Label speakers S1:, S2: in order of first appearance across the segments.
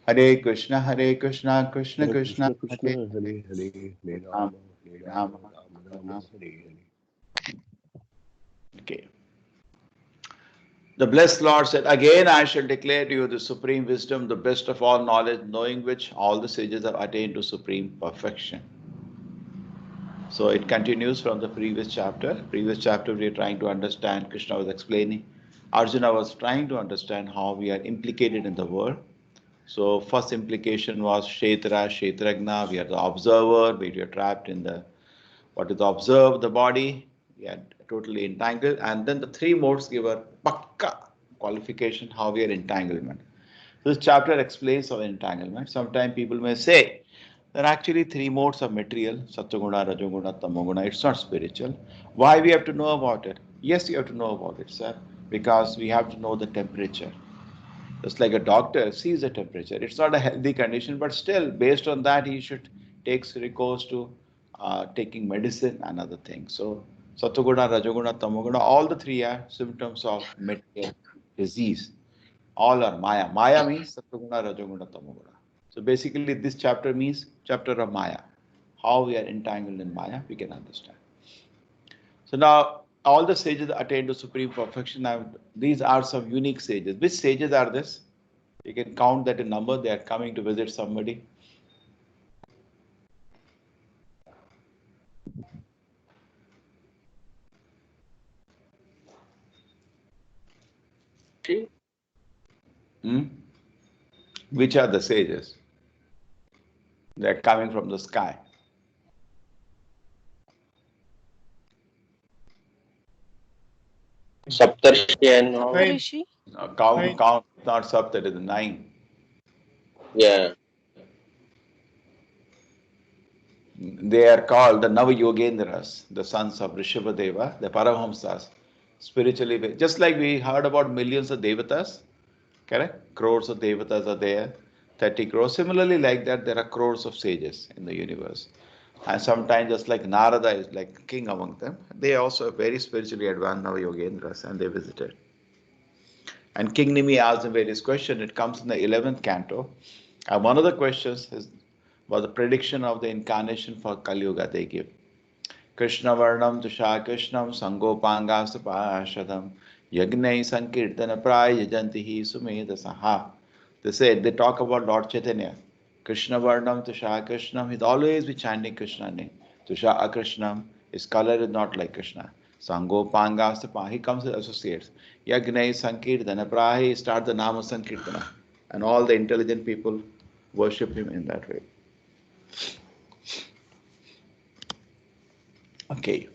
S1: Hare Krishna, Krishna
S2: Hare
S1: Krishna,
S2: Krishna, Krishna
S1: Hare
S2: Hare Hare, Hare
S1: Ram,
S2: Rama, Hare
S1: Ram,
S2: Rama, Rama Rama,
S1: Ram.
S2: Hare Hare.
S1: Okay. The blessed Lord said, "Again I shall declare to you the supreme wisdom, the best of all knowledge, knowing which all the sages have attained to supreme perfection." So it continues from the previous chapter. Previous chapter we are trying to understand, Krishna was explaining. Arjuna was trying to understand how we are implicated in the world. So first implication was Kshetra, Kshetragna, we are the observer, we are trapped in the what is observe the body, we are totally entangled, and then the three modes give a pakka qualification how we are entanglement. This chapter explains our entanglement. Sometimes people may say there are actually three modes of material, Sattva-guna, Rajoguna, Tamoguna. It's not spiritual. Why we have to know about it? Yes, you have to know about it, sir, because we have to know the temperature. Just like a doctor sees the temperature. It's not a healthy condition, but still, based on that, he should take recourse to taking medicine and other things. So, Sattva-guna, Rajoguna, Tamoguna, all the three are symptoms of material disease. All are Maya. Maya means Sattva-guna, Rajoguna, Tamoguna. So basically, this chapter means chapter of Maya. How we are entangled in Maya, we can understand. So now, all the sages attain to supreme perfection. Now, these are some unique sages. Which sages are this? You can count that a number. They are coming to visit somebody. Hmm? Which are the sages? They are coming from the sky.
S3: Saptarshi and all.
S4: Nine.
S5: Saptarishi.
S4: Nine.
S1: Count, not sub, that is the nine.
S3: Yeah.
S1: They are called the Nava Yogendras, the sons of Rishabhadeva, the Paramahamsas, spiritually. Just like we heard about millions of Devatas, correct? Crores of Devatas are there, 30 crores. Similarly, like that, there are crores of sages in the universe. And sometimes, just like Narada is like king among them, they also are very spiritually advanced Nava Yogendras, and they visited. And King Nimi asked them various questions. It comes in the 11th canto. And one of the questions was the prediction of the incarnation for Kali Yuga they give. Krishna Varnam Tusha Krishnam Sangopanga Supashadam Yagnai Sankirtana Praya Jantihi Sumeda Saha. They said, they talk about Lord Chaitanya. Krishna Varnam Tusha Krishnam, he'd always be chanting Krishna name. Tusha Akrishnam, his color is not like Krishna. Sangopanga Supah, he comes with associates. Yagnai Sankirtana Prahi, he starts the Nama Sankirtana. And all the intelligent people worship him in that way. Okay.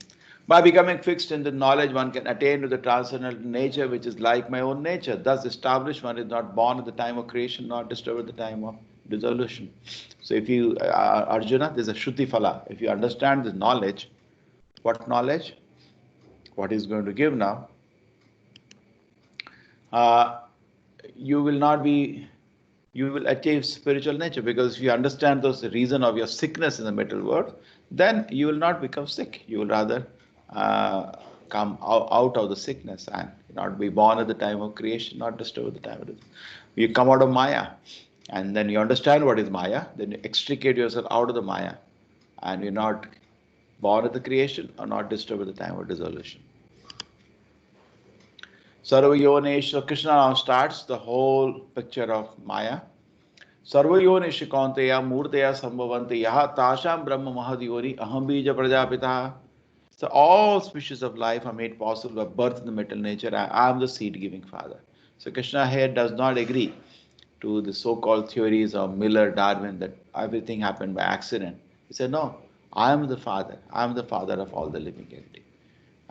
S1: By becoming fixed in the knowledge, one can attain to the transcendental nature which is like my own nature. Thus established, one is not born at the time of creation, nor disturbed at the time of dissolution. So if you, Arjuna, there's a Shruti Phala. If you understand this knowledge, what knowledge? What he's going to give now, uh, you will not be, you will achieve spiritual nature, because if you understand the reason of your sickness in the material world, then you will not become sick. You will rather uh, come out of the sickness and not be born at the time of creation, not disturbed at the time of it. You come out of Maya, and then you understand what is Maya, then you extricate yourself out of the Maya, and you're not born at the creation or not disturbed at the time of dissolution. Sarvayonesha, Krishna now starts the whole picture of Maya. Sarvayonesha Kaunteya Murteya Sambhavanti Yaha Tasham Brahma Mahadiyori Aham Bija Prajapita. So all species of life are made possible by birth in the material nature. I am the seed-giving father. So Krishna here does not agree to the so-called theories of Miller, Darwin, that everything happened by accident. He said, no, I am the father. I am the father of all the living entity.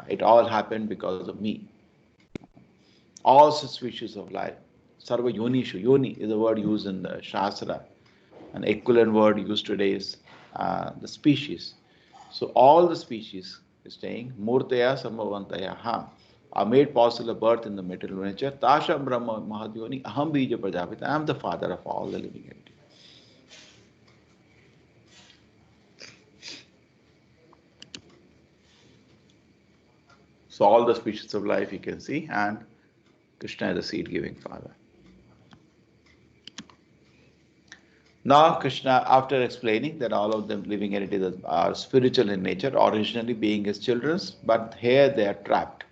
S1: It all happened because of me. All species of life. Sarva yonishu. Yoni is a word used in the Shastra. An equivalent word used today is the species. So all the species is saying Murtaya Sambhavantaya are made possible birth in the material nature. Tasha Brahma Mahadyoni Aham Bija Prajapita. I am the father of all the living entities. So all the species of life you can see, and Krishna is the seed-giving father. Now Krishna, after explaining that all of them living entities are spiritual in nature, originally being his children, but here they are trapped.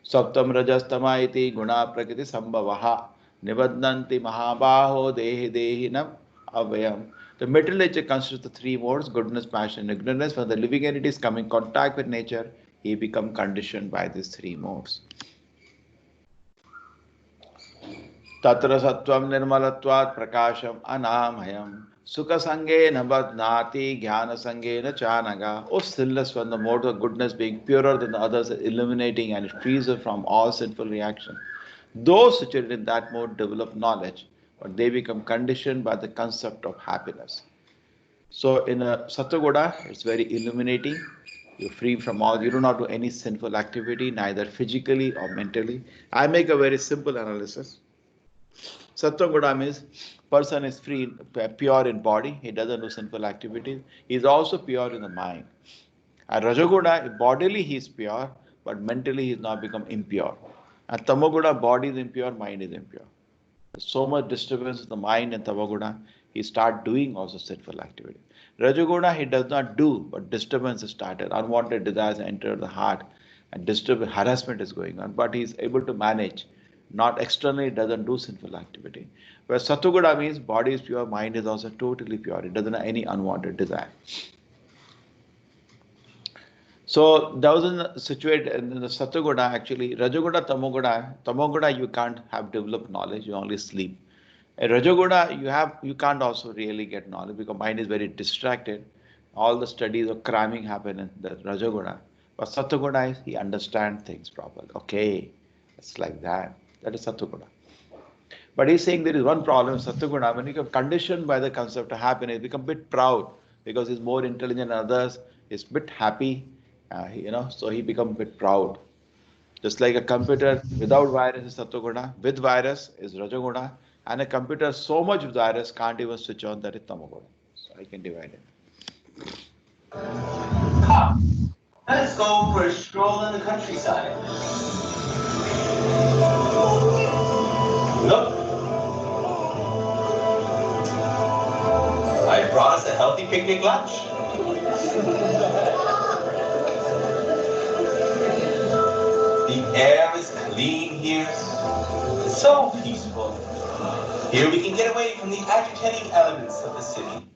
S1: Saptam rajastama iti guna prakriti sambhavaha nibadnanti mahabaho dehi dehinam avayam. The material nature constitutes the three modes, goodness, passion, and ignorance. When the living entities come in contact with nature, he become conditioned by these three modes. Tatra sattvam nirmalatvat prakasham anamhayam sukha sangena badnati jnana sangena chanaga. Oh stillness, when the mode of goodness being purer than the others, illuminating and frees us from all sinful reaction. Those situated in that mode develop knowledge, but they become conditioned by the concept of happiness. So in a Sattvagoda, it's very illuminating. You're free from all, you do not do any sinful activity, neither physically or mentally. I make a very simple analysis. Sattva means person is free, pure in body. He doesn't do sinful activities. He is also pure in the mind. And Rajaguda, bodily he is pure, but mentally he has now become impure. And Tamaguda, body is impure, mind is impure. So much disturbance in the mind and Tamaguda, he start doing also sinful activity. Rajaguda, he does not do, but disturbance is started. Unwanted desires enter the heart, and harassment is going on. But he is able to manage. Not externally, doesn't do sinful activity. Whereas Sattvaguda means body is pure, mind is also totally pure. It doesn't have any unwanted desire. So those in the situated in the Sattvaguda actually, Rajaguda, Tamoguda you can't have developed knowledge, you only sleep. A Rajaguda you can't also really get knowledge because mind is very distracted. All the studies of cramming happen in the Rajaguda. But Sattvaguda is he understands things properly. Okay, it's like that. That is Sattvaguda. But he's saying there is one problem in Sattvaguda. When you get conditioned by the concept of happiness, you become a bit proud because he's more intelligent than others. He's a bit happy, so he becomes a bit proud. Just like a computer without virus is Sattvaguda, with virus is Rajaguda, and a computer so much virus can't even switch on, that is Tamaguda. So I can divide it.
S2: Let's go for a stroll in the countryside. Look. I brought us a healthy picnic lunch. The air is clean here. It's so peaceful. Here we can get away from the agitating elements of the city.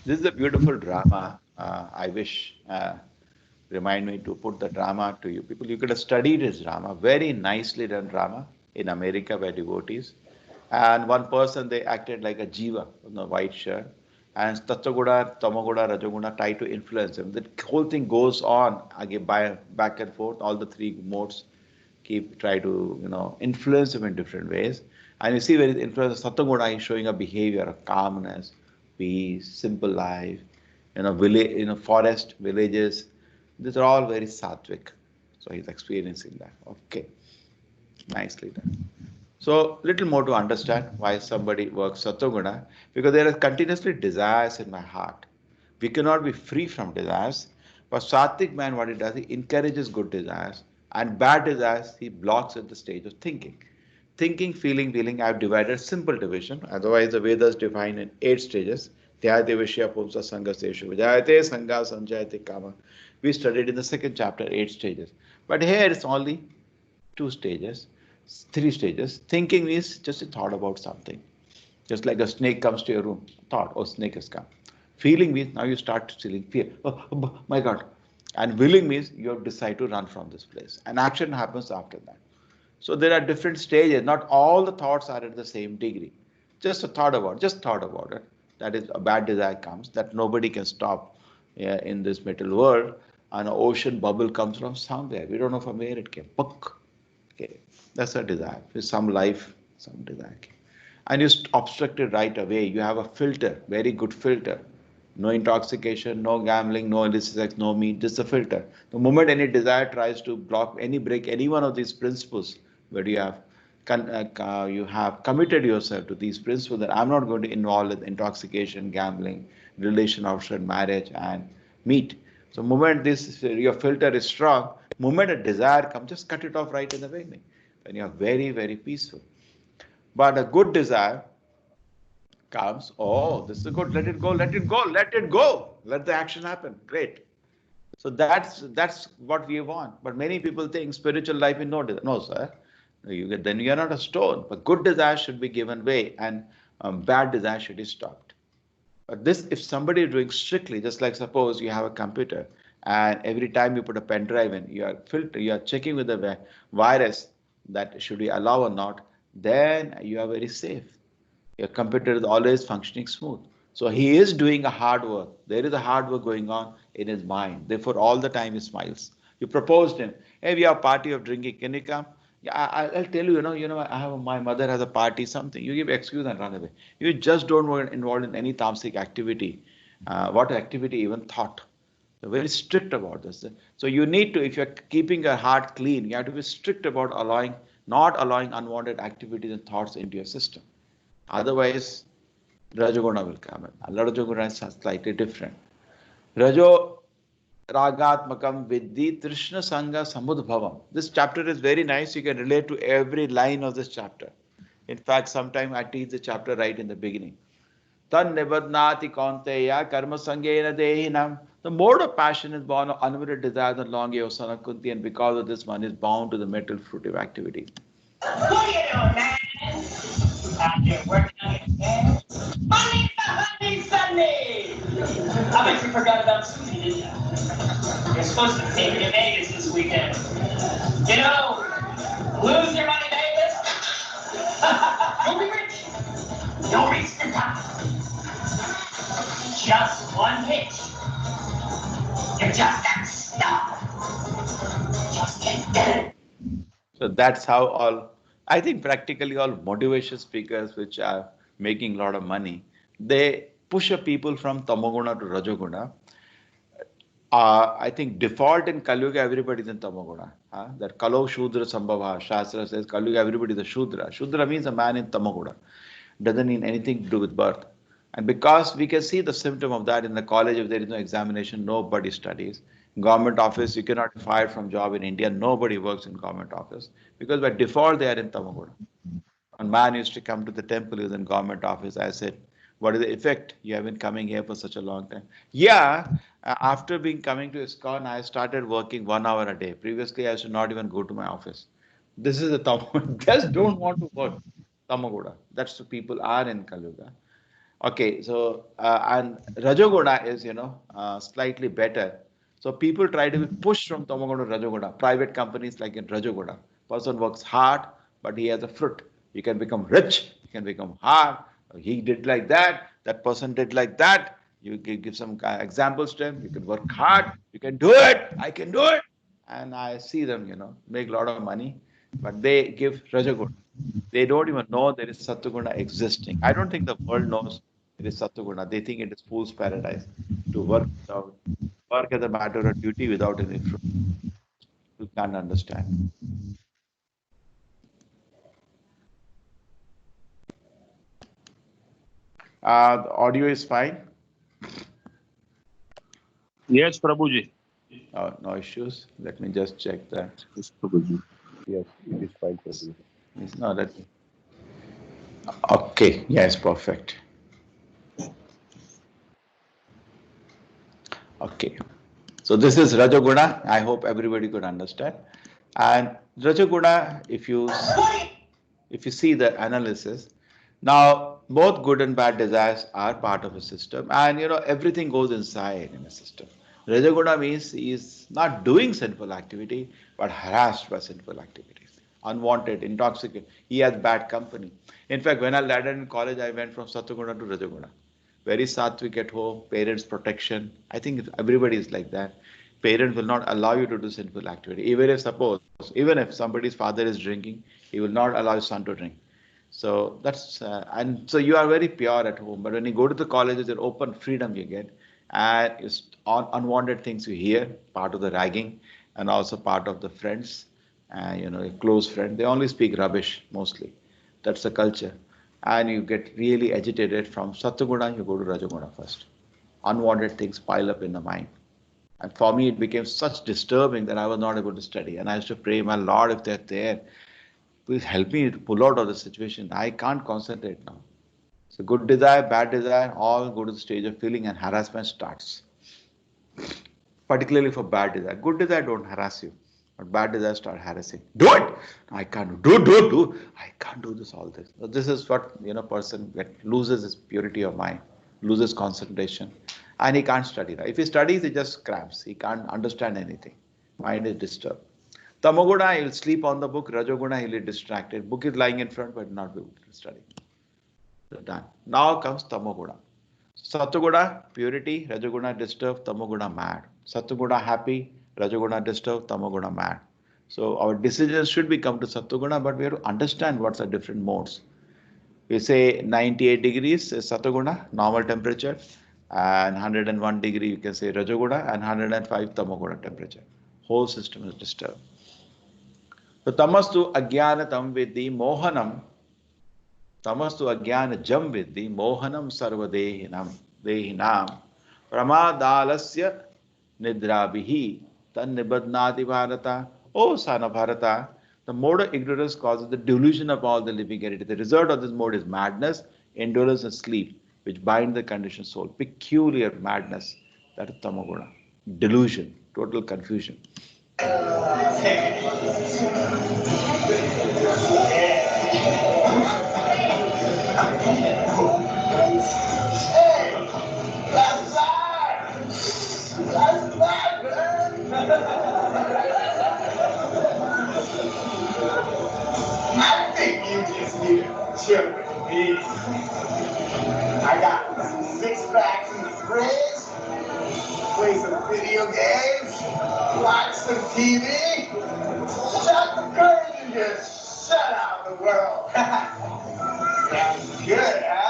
S1: This is a beautiful drama. I wish remind me to put the drama to you people. You could have studied this drama, very nicely done drama in America by devotees. And one person, they acted like a jiva in the white shirt. And Tattvaguda, Tamaguda, Rajaguda try to influence him. The whole thing goes on again back and forth. All the three modes try to influence him in different ways. And you see where his influence Sattvaguda is showing a behavior of calmness, peace, simple life, village, forest, villages. These are all very sattvic. So he's experiencing that. Okay, nicely done. So little more to understand why somebody works Sattva-guna, because there are continuously desires in my heart. We cannot be free from desires, but Sattvic man, what he does, he encourages good desires, and bad desires he blocks at the stage of thinking. Thinking, feeling, I have divided simple division, otherwise the Vedas define in 8 stages. Dhyayate Vishya Pumsa Sangha Seshu Vijayate Sangha Sanjayate Kama. We studied in the second chapter 8 stages. But here it's only 2 stages. 3 stages. Thinking is just a thought about something. Just like a snake comes to your room. Thought, oh, snake has come. Feeling means now you start feeling fear. Oh, my God. And willing means you have decided to run from this place. And action happens after that. So there are different stages. Not all the thoughts are at the same degree. Just thought about it. That is a bad desire comes that nobody can stop in this material world. An ocean bubble comes from somewhere. We don't know from where it came. Okay. That's a desire. With some life, some desire. And you obstruct it right away. You have a filter, very good filter. No intoxication, no gambling, no illicit sex, no meat, just a filter. The moment any desire tries to break any one of these principles, where you have committed yourself to these principles that I'm not going to involve in intoxication, gambling, relation outside marriage, and meat. So moment your filter is strong, moment a desire comes, just cut it off right in the beginning. Then you are very, very peaceful. But a good desire, comes, oh, this is good, let it go, let it go, let it go, let the action happen. Great. So that's what we want. But many people think spiritual life is no desire. No, sir. Then you're not a stone. But good desire should be given way, and bad desire should be stopped. But this, if somebody is doing strictly, just like suppose you have a computer, and every time you put a pen drive in, you are checking with the virus that should we allow or not, then you are very safe. Your computer is always functioning smooth. So he is doing a hard work. There is a hard work going on in his mind. Therefore, all the time he smiles. You proposed him, hey, we have a party of drinking. Can you come? Yeah, I'll tell you. My mother has a party. Something. You give excuse and run away. You just don't want involved in any tamasic activity. What activity even thought? They're very strict about this. So you need to, if you're keeping your heart clean, you have to be strict about not allowing unwanted activities and thoughts into your system. Otherwise, Rajoguna will come in. Rajoguna is slightly different. Rajo Ragatmakam Vidhi Trishna Sangha Samudbhavam. This chapter is very nice. You can relate to every line of this chapter. In fact, sometimes I teach the chapter right in the beginning. Tan Nibadnati Kaunteya Karma Sangena Dehinam. The mode of passion is born of unlimited desires and long Yosana Kunti, and because of this one is bound to the mental fruitive activity.
S4: What are you doing, man? Out there working on your head. Money for Honey Sunday! I bet you forgot about Susie, didn't you? You're supposed to take me to Vegas this weekend. You know, lose your money, Vegas. You'll be rich. You'll reach the top. Just one hitch. You're just a star. Just get there.
S1: So that's how I think practically all motivation speakers which are making a lot of money, they push a people from Tamoguna to Rajoguna. I think default in Kali Yuga, everybody is in Tamoguna. That Kalo Shudra Sambhava, Shastra says Kali Yuga, everybody is a Shudra. Shudra means a man in Tamoguna. Doesn't mean anything to do with birth. And because we can see the symptom of that in the college, if there is no examination, nobody studies. Government office, you cannot be fired from job in India. Nobody works in government office because by default they are in Tamoguna. One man used to come to the temple, he was in government office. I said, what is the effect? You have been coming here for such a long time. Yeah, after coming to ISKCON, I started working 1 hour a day. Previously, I used to not even go to my office. This is a Tamoguna. Just don't want to work. Tamagoda. That's the people are in Kali Yuga. Okay, so and Rajoguna is slightly better. So people try to be pushed from Tamoguna to Rajoguna. Private companies like in Rajoguna, person works hard, but he has a fruit. You can become rich. You can become hard. He did like that. That person did like that. You can give some examples to him. You can work hard. You can do it. I can do it. And I see them, make a lot of money, but they give Rajoguna. They don't even know there is Sattva-guna existing. I don't think the world knows there is Sattva-guna. They think it is fool's paradise to work as a matter of duty without any fruit. You can't understand. The audio is fine?
S5: Yes, Prabhuji.
S1: No issues. Let me just check that.
S5: Yes, Prabhuji.
S6: Yes, it is fine, Prabhuji.
S1: It's not that. Okay. Yes, perfect. Okay. So this is Rajoguna. I hope everybody could understand. And Rajoguna, if you see the analysis, now both good and bad desires are part of a system, and everything goes inside in a system. Rajoguna means he is not doing sinful activity, but harassed by sinful activities, unwanted, intoxicated. He has bad company. In fact, when I landed in college, I went from Sattva-guna to Rajoguna. Very sattvic at home, parents' protection. I think everybody is like that. Parents will not allow you to do sinful activity. Even if somebody's father is drinking, he will not allow his son to drink. So that's and so you are very pure at home. But when you go to the college, it's an open freedom you get, and it's unwanted things you hear, part of the ragging, and also part of the friends, a close friend. They only speak rubbish mostly. That's the culture. And you get really agitated from Sattva-guna, you go to Rajoguna first. Unwanted things pile up in the mind. And for me, it became such disturbing that I was not able to study. And I used to pray, my Lord, if they're there, please help me to pull out of the situation. I can't concentrate now. So good desire, bad desire, all go to the stage of feeling and harassment starts. Particularly for bad desire. Good desire don't harass you, but bad desire start harassing. Do it. No, I can't do. I can't do this. All this. So this is what person loses his purity of mind, loses concentration, and he can't study. Right? If he studies, he just cramps. He can't understand anything. Mind is disturbed. Tamoguna, he will sleep on the book. Rajoguna, he will be distracted. Book is lying in front, but not be able to study. So done. Now comes Tamoguna. Satoguna, purity, Rajoguna disturbed, Tamoguna mad. Satoguna happy, Rajoguna disturbed, Tamoguna mad. So our decisions should be come to Satoguna, but we have to understand what's the different modes. We say 98 degrees is Satoguna, normal temperature, and 101 degree you can say Rajoguna, and 105 Tamoguna temperature. Whole system is disturbed. So tamastu ajnanatam vidhi mohanam. Tamastu ajnana jam vidhi mohanam sarvadehinam dehinam pramadalasya nidrabihi tan nibadnati bharata. O son of Bharata, the mode of ignorance causes the delusion of all the living entity. The result of this mode is madness, indolence, and sleep, which bind the conditioned soul. Peculiar madness, that is tamoguna. Delusion, total confusion.
S2: I think you just need to chill with me. I got 6 packs in the fridge, play some video games, watch some TV, shut the curtains and just shut out the world. Sounds good, huh?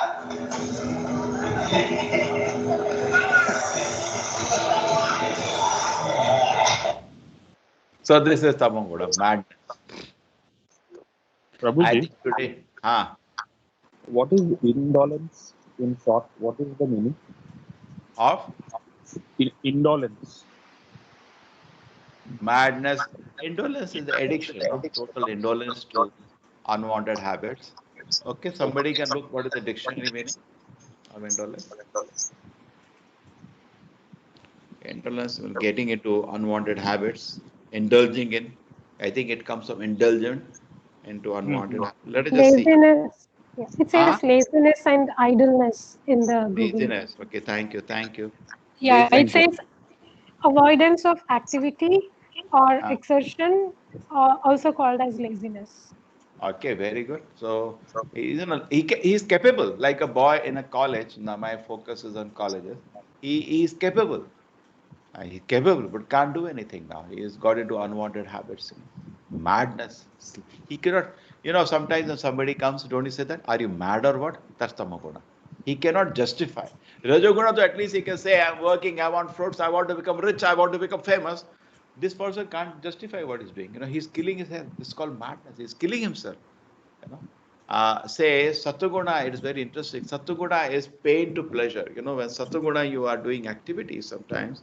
S1: So this is tamoguna, madness. I
S5: Prabhuji,
S1: think today,
S6: What is indolence in short? What is the meaning?
S1: of
S5: indolence.
S1: madness, indolence is the addiction, no? Total indolence to unwanted habits. Okay, somebody can look what is the dictionary meaning of indolence. Indolence, getting into unwanted habits, indulging in. I think it comes from indulgent into unwanted. Let us just see.
S7: Laziness. Yeah. It says laziness and idleness in the Google.
S1: Laziness. Okay, thank you.
S7: Yeah, it
S1: Laziness.
S7: says avoidance of activity or exertion, also called as laziness.
S1: Okay, very good. So he is capable, like a boy in a college. Now my focus is on colleges. He is capable. He's capable, but can't do anything now. He has got into unwanted habits, madness. He cannot. Sometimes when somebody comes, don't you say that? Are you mad or what? That's tamoguna. He cannot justify. Rajoguna, so at least he can say, I'm working, I want fruits, I want to become rich, I want to become famous. This person can't justify what he's doing. He's killing his health. It's called madness. He's killing himself. Say Satoguna, it is very interesting. Satoguna is pain to pleasure. When Satoguna you are doing activities sometimes,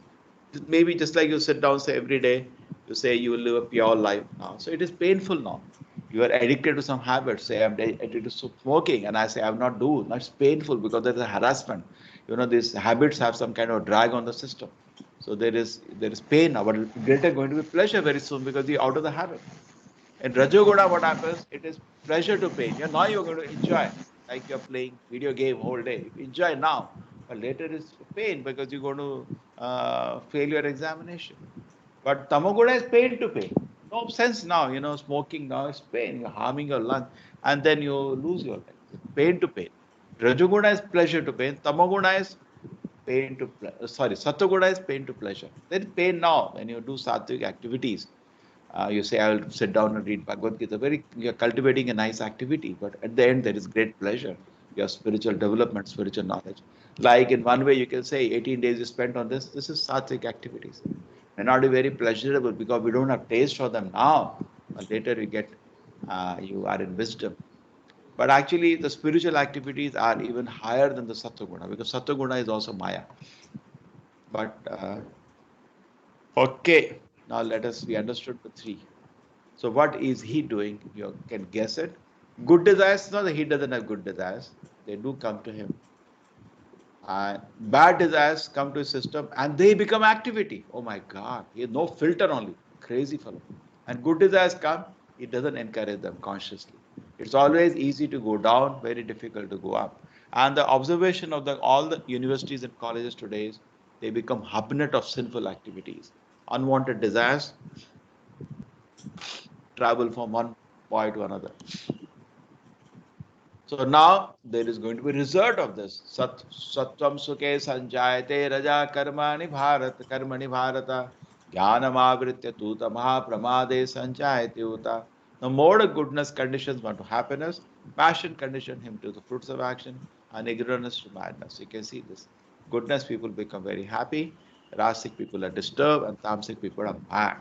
S1: maybe just like you sit down, say every day, you say you will live a pure life now. So it is painful now. You are addicted to some habits. Say I'm addicted to smoking, and I say I'm not doing. That's painful because there is a harassment. These habits have some kind of drag on the system. So there is pain now, but later going to be pleasure very soon because you're out of the habit. In Rajoguna, what happens? It is pleasure to pain. Now you're going to enjoy, like you're playing video game whole day. Enjoy now, but later it's pain because you're going to fail your examination. But Tamoguna is pain to pain. No sense now. Smoking now is pain. You're harming your lungs, and then you lose your life. Pain to pain. Rajoguna is pleasure to pain. Tamoguna is pain to Satoguna is pain to pleasure. There is pain now when you do sattvic activities. You say, I will sit down and read Bhagavad Gita. You're cultivating a nice activity, but at the end, there is great pleasure. Your spiritual development, spiritual knowledge. Like in one way, you can say 18 days you spent on this. This is sattvic activities. May not be very pleasurable because we don't have taste for them now. But later you are in wisdom. But actually, the spiritual activities are even higher than the Sattva-guna because Sattva-guna is also Maya. But, okay. Now we understood the 3. So what is he doing? You can guess it. Good desires, no, he doesn't have good desires. They do come to him. And bad desires come to his system and they become activity. Oh my God, he has no filter only. Crazy fellow. And good desires come, he doesn't encourage them consciously. It's always easy to go down, very difficult to go up. And the observation of all the universities and colleges today is they become hubnet of sinful activities. Unwanted desires travel from one boy to another. So now there is going to be result of this. Sattvam sukhe sanjayate raja karmani bharata jnanam avritya tuta mahapramade sanjayate uta. The more goodness conditions one to happiness, passion condition him to the fruits of action, and ignorance to madness. You can see this. Goodness people become very happy, rasic people are disturbed, and tamasic people are mad.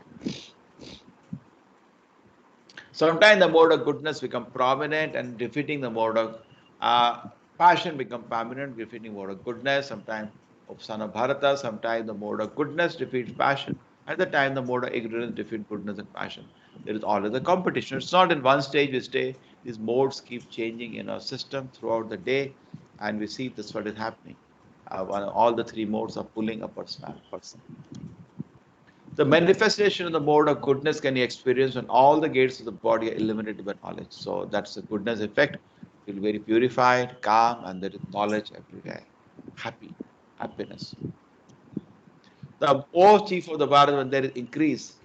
S1: Sometimes the mode of goodness become prominent and defeating the mode of passion become prominent, defeating mode of goodness. Sometimes Upasana Bharata, sometimes the mode of goodness defeats passion. At the time, the mode of ignorance defeats goodness and passion. There is always a competition. It's not in one stage we stay. These modes keep changing in our system throughout the day, and we see this what is happening. All the three modes are pulling a person. The manifestation of the mode of goodness can be experienced when all the gates of the body are eliminated by knowledge. So that's the goodness effect. Feel very purified, calm, and there is knowledge everywhere. Happiness. The O chief of the Bharat, when there is increase,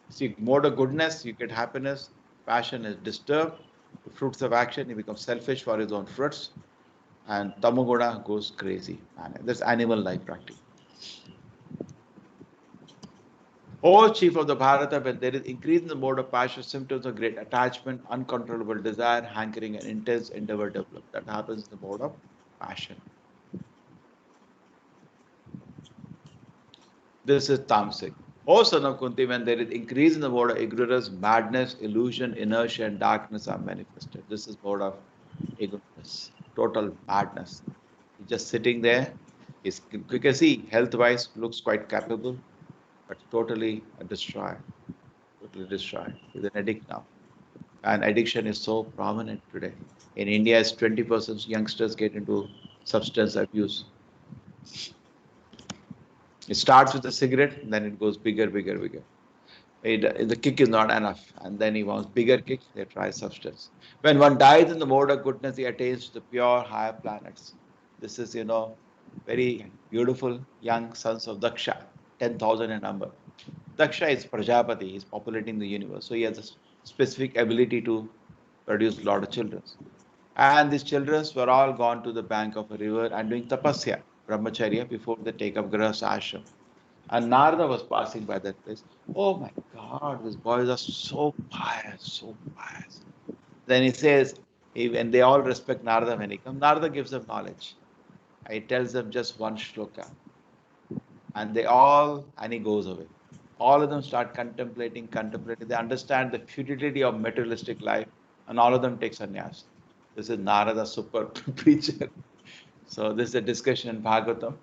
S1: see, mode of goodness, you get happiness, passion is disturbed, the fruits of action, he becomes selfish for his own fruits, and Tamoguna goes crazy. That's animal life practically. O chief of the Bharata, when there is increase in the mode of passion, symptoms of great attachment, uncontrollable desire, hankering, and intense endeavor develop. That happens in the mode of passion. This is tamasic. O son of Kunti, when there is increase in the mode of ignorance, madness, illusion, inertia, and darkness are manifested. This is mode of ignorance, total madness. He's just sitting there. You can see health-wise looks quite capable, but totally destroyed. Totally destroyed. He's an addict now. And addiction is so prominent today. In India, 20% youngsters get into substance abuse. It starts with a cigarette, then it goes bigger. The kick is not enough, and then he wants bigger kick, they try substance. When one dies in the mode of goodness, he attains the pure higher planets. This is, very beautiful young sons of Daksha, 10,000 in number. Daksha is Prajapati, he's populating the universe, so he has a specific ability to produce a lot of children. And these children were all gone to the bank of a river and doing tapasya, brahmacharya, before they take up grahastha ashram. And Narada was passing by that place. Oh my God, these boys are so pious, so pious. Then he says, and they all respect Narada when he comes. Narada gives them knowledge. He tells them just one shloka. And he goes away. All of them start contemplating. They understand the futility of materialistic life, and all of them take sannyas. This is Narada, super preacher. So this is a discussion in Bhagavatam.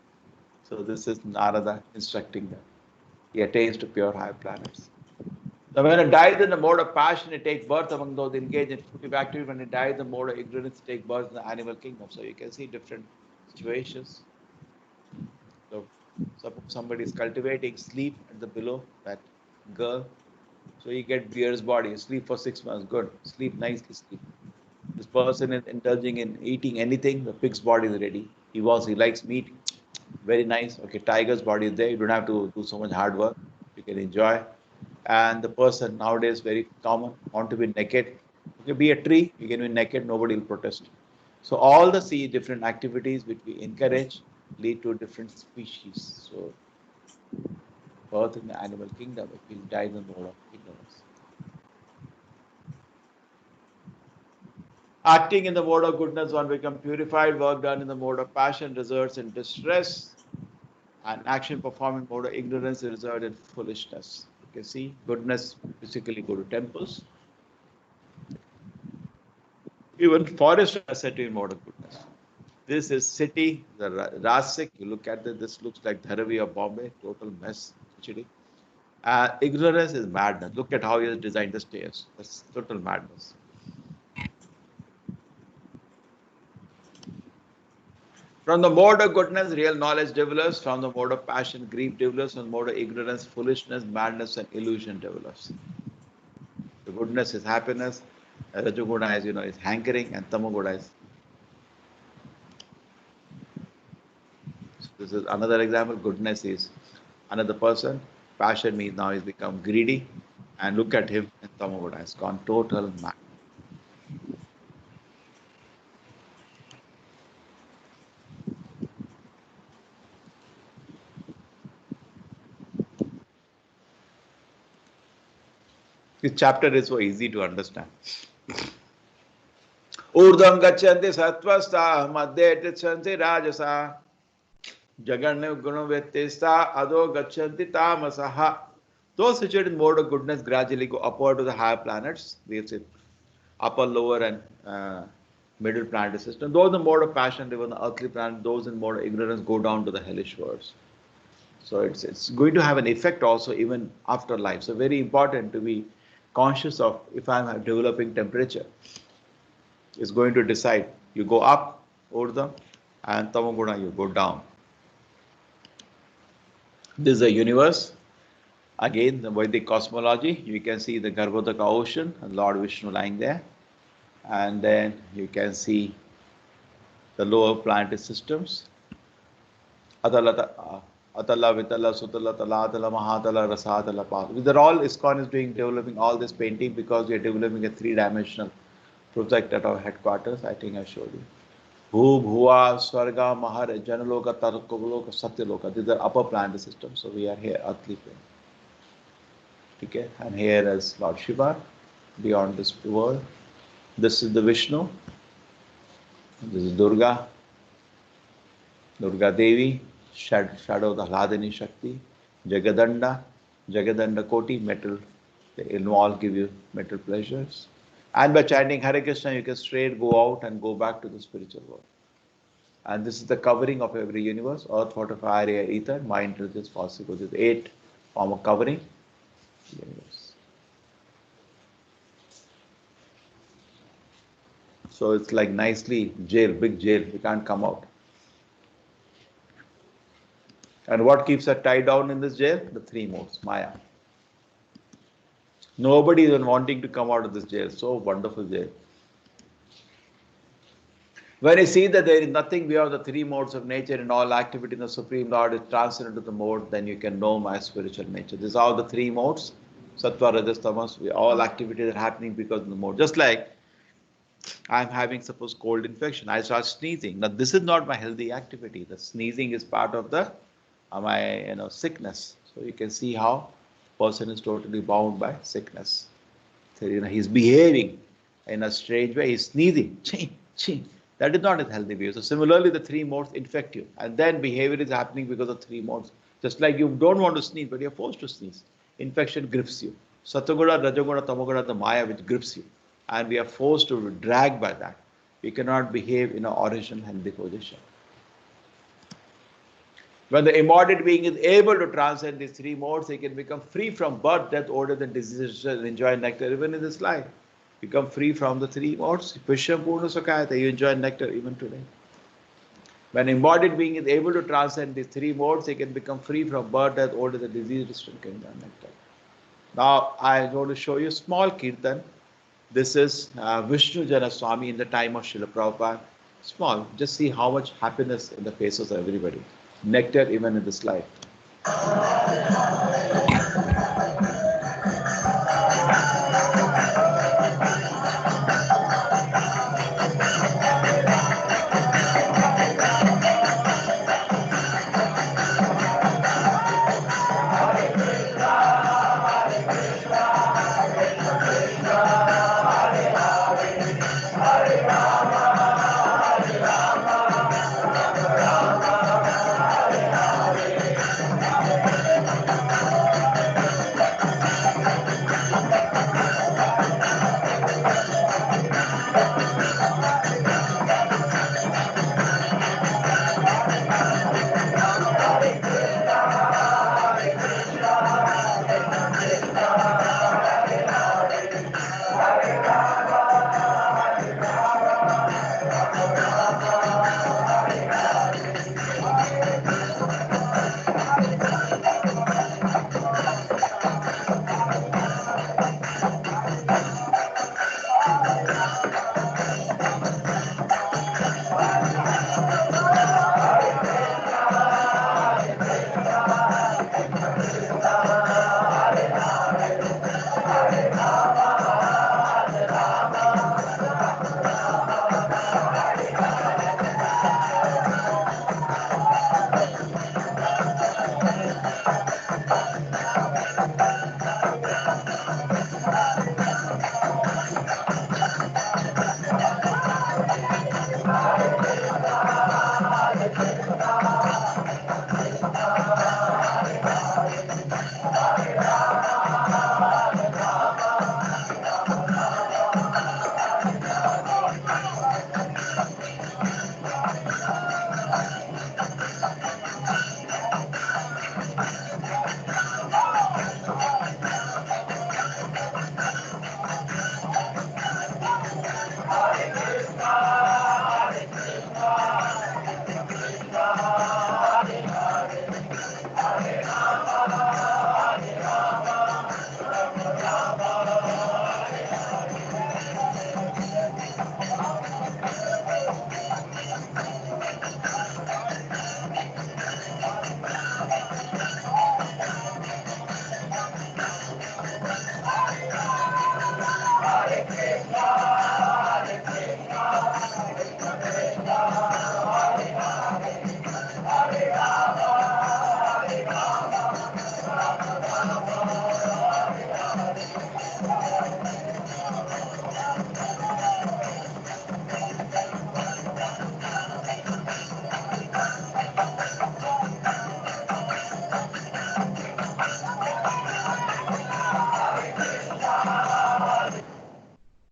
S1: So this is Narada instructing them. He attains to pure high planets. So when it dies in the mode of passion, it takes birth among those engaged in fruitive activity. When it dies in the mode of ignorance, it takes birth in the animal kingdom. So you can see different situations. So suppose somebody is cultivating sleep at the below, that girl. So you get bear's body, sleep for 6 months, good. Sleep nicely, sleep. This person is indulging in eating anything, the pig's body is ready. He likes meat, very nice. Okay, tiger's body is there. You don't have to do so much hard work. You can enjoy. And the person nowadays very common, want to be naked. You can be a tree, you can be naked, nobody will protest. So all the different activities which we encourage lead to different species. So birth in the animal kingdom, if we die in the mode of ignorance. Acting in the mode of goodness, one becomes purified. Work done in the mode of passion results in distress. And action performed in mode of ignorance results in foolishness. You can see goodness physically go to temples. Even forests are set in mode of goodness. This is city, the Rasik. You look at this looks like Dharavi of Bombay, total mess. Actually. Ignorance is madness. Look at how he has designed the stairs. That's total madness. From the mode of goodness, real knowledge develops. From the mode of passion, grief develops. From the mode of ignorance, foolishness, madness, and illusion develops. The goodness is happiness. Rajoguna is, is hankering, and Tamoguna is. So this is another example. Goodness is another person. Passion means now he's become greedy. And look at him, and Tamoguna has gone total mad. This chapter is so easy to understand. Urdham gachanti sattvastha madhye tichanti rajasa jaganna gunavettesta ado gachanti tamasaha. Those situated in mode of goodness gradually go upward to the higher planets. This is upper, lower, and middle planetary system. Those in mode of passion live on the earthly planet. Those in mode of ignorance go down to the hellish worlds. So it's going to have an effect also even after life. So very important to be conscious of if I'm developing temperature. Is going to decide. You go up, Urdhva, and Tamoguna, you go down. This is a universe. Again, the Vedic cosmology. You can see the Garbhodaka ocean and Lord Vishnu lying there. And then you can see the lower planetary systems. Atala, Vitala, Sutala, Talatala, Mahatala, Rasatala, Path. These are all ISKCON is developing all this painting because we are developing a three-dimensional project at our headquarters. I think I showed you. Bhu, Bhuva, Swarga, Mahar, Janaloka, Tarkoloka, Satyaloka. These are upper planetary systems. So we are here, earthly plane. Okay, and here is Lord Shiva, beyond this world. This is the Vishnu. This is Durga. Durga Devi, shadow of the Hladini Shakti. Jagadanda, Jagadanda Koti, metal. They involve, give you metal pleasures. And by chanting Hare Krishna, you can straight go out and go back to the spiritual world. And this is the covering of every universe: earth, water, fire, air, ether, mind, intelligence, possible. This is 8 form of covering the universe. So it's like nicely jail, big jail. You can't come out. And what keeps us tied down in this jail? The 3 modes, Maya. Nobody is wanting to come out of this jail. So wonderful jail. When you see that there is nothing beyond the 3 modes of nature and all activity in the Supreme Lord is transcended to the mode, then you can know my spiritual nature. These are all the 3 modes. Sattva, Rajas, Tamas. All activities are happening because of the mode. Just like I'm having, suppose, cold infection. I start sneezing. Now this is not my healthy activity. The sneezing is part of the my sickness. So you can see how person is totally bound by sickness. So, he's behaving in a strange way. He's sneezing. Ching. That is not a healthy behavior. So similarly, the 3 modes infect you. And then behavior is happening because of 3 modes. Just like you don't want to sneeze, but you're forced to sneeze. Infection grips you. Satoguna, Rajoguna, Tamoguna, the Maya which grips you. And we are forced to drag by that. We cannot behave in an original healthy position. When the embodied being is able to transcend these 3 modes, he can become free from birth, death, old age, and diseases, and enjoy nectar even in this life. Become free from the 3 modes. Vishwam Purna Sakayata, you enjoy nectar even today. When embodied being is able to transcend these 3 modes, he can become free from birth, death, old age, and diseases, and enjoy nectar. Now I want to show you a small kirtan. This is Vishnu Jana Swami in the time of Srila Prabhupada. Small, just see how much happiness in the faces of everybody. Nectar even in this life.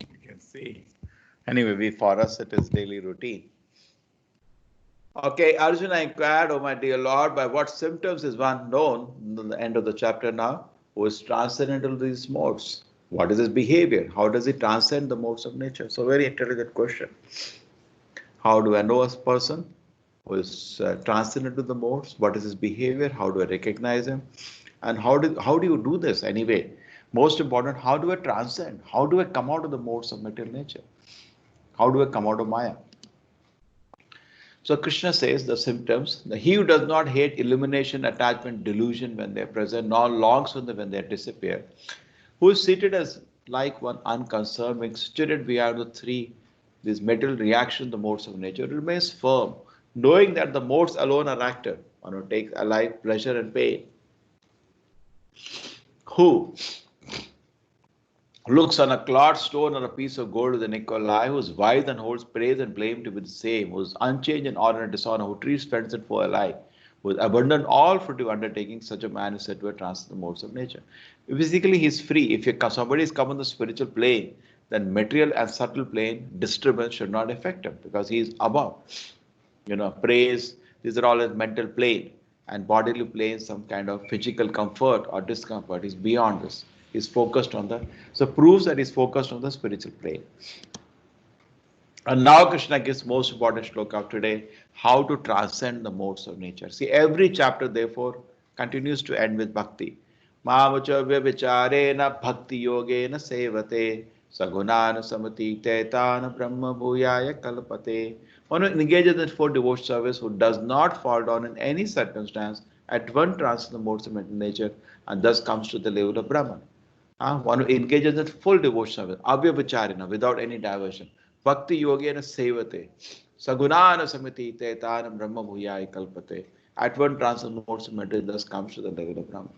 S1: You can see. Anyway, for us it is daily routine. Okay, Arjuna inquired, "O my dear Lord, by what symptoms is one known," in the end of the chapter now, "who is transcendental to these modes? What is his behavior? How does he transcend the modes of nature?" So very intelligent question. How do I know a person who is transcendent to the modes? What is his behavior? How do I recognize him? And how do you do this anyway? Most important, how do I transcend? How do I come out of the modes of material nature? How do I come out of Maya? So Krishna says the symptoms: he who does not hate illumination, attachment, delusion when they are present, nor longs for them when they disappear, who is seated as like one unconcerned, being situated beyond the three, these material reactions, the modes of nature, remains firm, knowing that the modes alone are active, one who takes alike pleasure and pain, who looks on a clod stone or a piece of gold with an equal eye, who is wise and holds praise and blame to be the same, who is unchanged in honor and dishonor, who treats friends and foe alike, who is abundant all fruitive undertaking, such a man is said to have transcended the modes of nature. Basically, he is free. If somebody is come on the spiritual plane, then material and subtle plane disturbance should not affect him because he is above. Praise, these are all his mental plane, and bodily plane, some kind of physical comfort or discomfort is beyond this. He's focused on so proves that he's focused on the spiritual plane. And now Krishna gives most important shloka of today, how to transcend the modes of nature. See, every chapter therefore continues to end with bhakti. Mamacha vyavicharena bhakti yogena sevate sagunana samati tetana brahma bhuyaya kalpate. One who engages in full devotion service, who does not fall down in any circumstance, at one transcends the modes of nature and thus comes to the level of Brahman. One who engages in full devotion service, avyavicharena, without any diversion. Bhakti yogena sevate. Sagunana samiti tetana brahma bhuyaya kalpate. At one transcends the modes of matter, thus comes to the level of Brahman.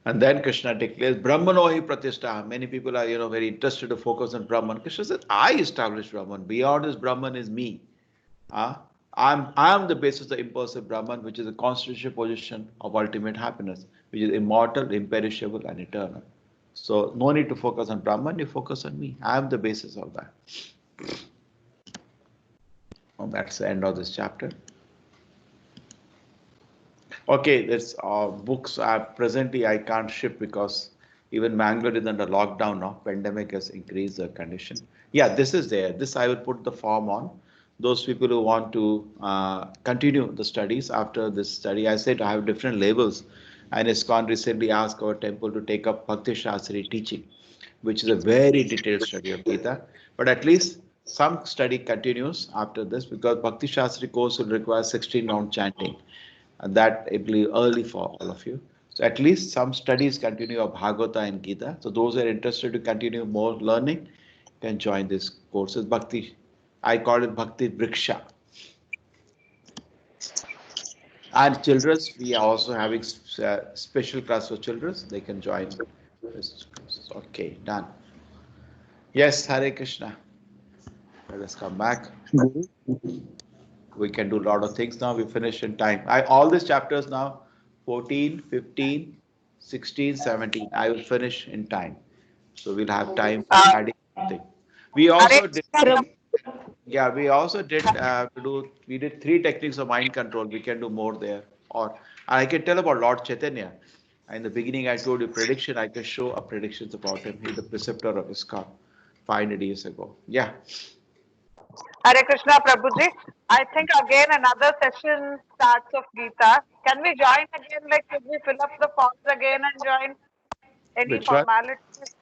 S1: And then Krishna declares, Brahmanohi Pratishtha. Many people are, very interested to focus on Brahman. Krishna says, I established Brahman. Beyond this Brahman is me. I am the basis of impulsive Brahman, which is a constitutional position of ultimate happiness, which is immortal, imperishable, and eternal. So no need to focus on Brahman, you focus on me. I am the basis of that. Well, that's the end of this chapter. Okay, there's books. Presently, I can't ship because even Mangalore is under lockdown now. Pandemic has increased the condition. Yeah, this is there. This I will put the form on. Those people who want to continue the studies after this study, I said I have different levels. And ISKCON recently asked our temple to take up Bhakti Shastri teaching, which is a very detailed study of Gita. But at least some study continues after this because Bhakti Shastri course will require 16-round chanting. And that will be early for all of you. So at least some studies continue of Bhagavata and Gita. So those who are interested to continue more learning can join this courses. Bhakti, I call it Bhakti Vriksha. And children, we are also having special class for children. They can join this courses. Okay, done. Yes, Hare Krishna. Let us come back. We can do a lot of things now. We finish in time. All these chapters now, 14, 15, 16, 17. I will finish in time. So we'll have time for adding something. We also did. Yeah, we also did we did 3 techniques of mind control. We can do more there. Or and I can tell about Lord Chaitanya. In the beginning, I told you prediction. I can show a predictions about him. He's the preceptor of ISKCON 500 years ago. Yeah.
S8: Hare Krishna Prabhuji. I think again another session starts of Gita. Can we join again? Like, should we fill up the forms again and join? Any
S1: Which one?
S8: formalities?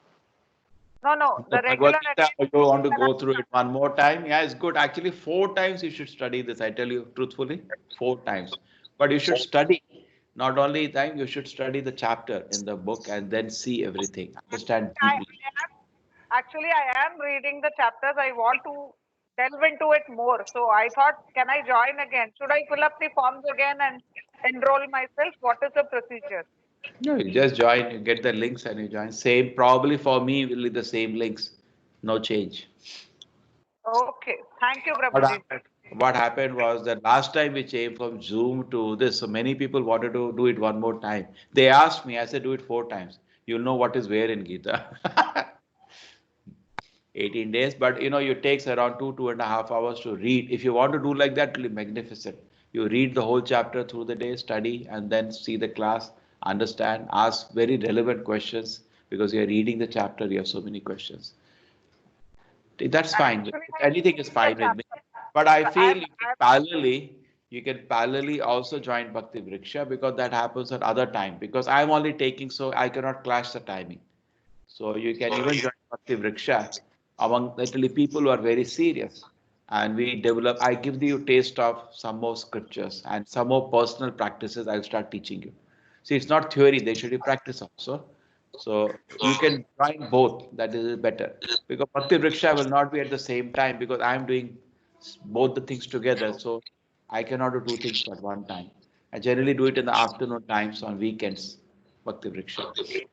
S8: No,
S1: The
S8: the
S1: Bhagavad
S8: regular
S1: Gita,
S8: again.
S1: you want to go through it one more time? Yeah, it's good. Actually, 4 times you should study this. I tell you truthfully, 4 times. But you should study. Not only time, you should study the chapter in the book and then see everything. Understand deeply.
S8: Actually, I am reading the chapters. I want to delve into it more. So I thought, can I join again? Should I fill up the forms again and enroll myself? What is the procedure?
S1: No, you just join, you get the links and you join. Same, probably for me, will be the same links. No change.
S8: Okay. Thank you,
S1: What
S8: Prabhuji.
S1: happened? What happened was that last time we changed from Zoom to this, so many people wanted to do it one more time. They asked me, I said, do it 4 times. You'll know what is where in Gita. 18 days, but it takes around 2.5 hours to read. If you want to do like that, it'll be magnificent. You read the whole chapter through the day, study, and then see the class, understand, ask very relevant questions because you're reading the chapter, you have so many questions. That's fine.
S8: Actually, I
S1: Anything is
S8: read the
S1: fine with me.
S8: chapter.
S1: But I feel
S8: I'm
S1: you can parallelly also join Bhakti Vriksha because that happens at other time. Because I'm only taking, so I cannot clash the timing. So you can even join Bhakti Vriksha among literally people who are very serious. And I give you taste of some more scriptures and some more personal practices I'll start teaching you. See, it's not theory, they should be practice also. So you can join both, that is better. Because Bhakti Vriksha will not be at the same time because I'm doing both the things together. So I cannot do 2 things at one time. I generally do it in the afternoon times on weekends, Bhakti Vriksha.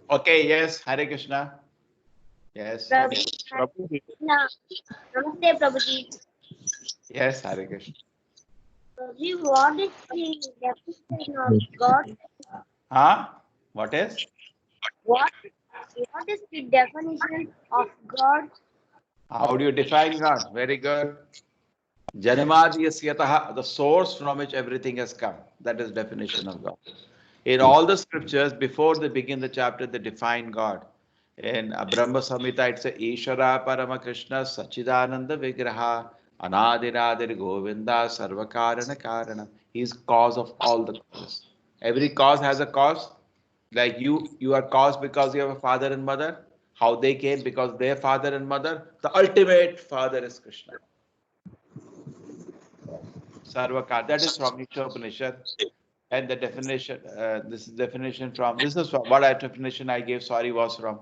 S1: Okay, yes, Hare Krishna. Yes.
S5: Prabhuji,
S9: Namaste, Prabhuji.
S1: Yes, Hare Krishna.
S9: Prabhuji, what is the definition of God?
S1: Huh? What is?
S9: What is the definition of God?
S1: How do you define God? Very good. Janamadiyasya, the source from which everything has come. That is definition of God. In all the scriptures, before they begin the chapter, they define God. In Brahma Samhita, it's a Ishara Parama Krishna Sachidananda Vigraha Anadiradir Govinda Sarvakarana Karana. He is cause of all the causes. Every cause has a cause. Like you are caused because you have a father and mother. How they came because their father and mother. The ultimate father is Krishna. Sarvakar. That is from Ishopanishad. And the definition, this is definition from, this is from, what I definition I gave, sorry, was from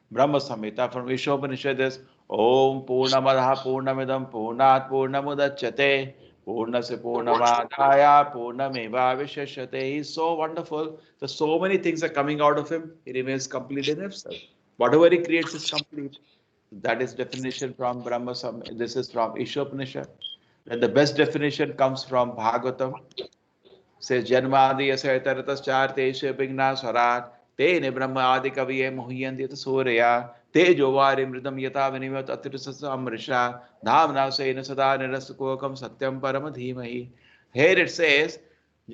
S1: Brahma Samhita. From Ishopanishad is Om Purnamadaha Purnamidam Purnat Purnamudachyate Purnasya Purnamadaya Purnameva Visheshyate. He is so wonderful. So many things are coming out of him. He remains complete in himself. Whatever he creates is complete. That is definition from Brahma Samhita. This is from Ishopanishad. Then the best definition comes from Bhagavatam. Says Janmadi Asayataratas Vigna Swarat Te Brahma Adi Kaviye Muhyanti Surya Te Jovari Mridam Yata Vinimat Atirasa Amrisha Dhamna Sayana Sada Nirasukokam Satyam Paramadhimahi. Here it says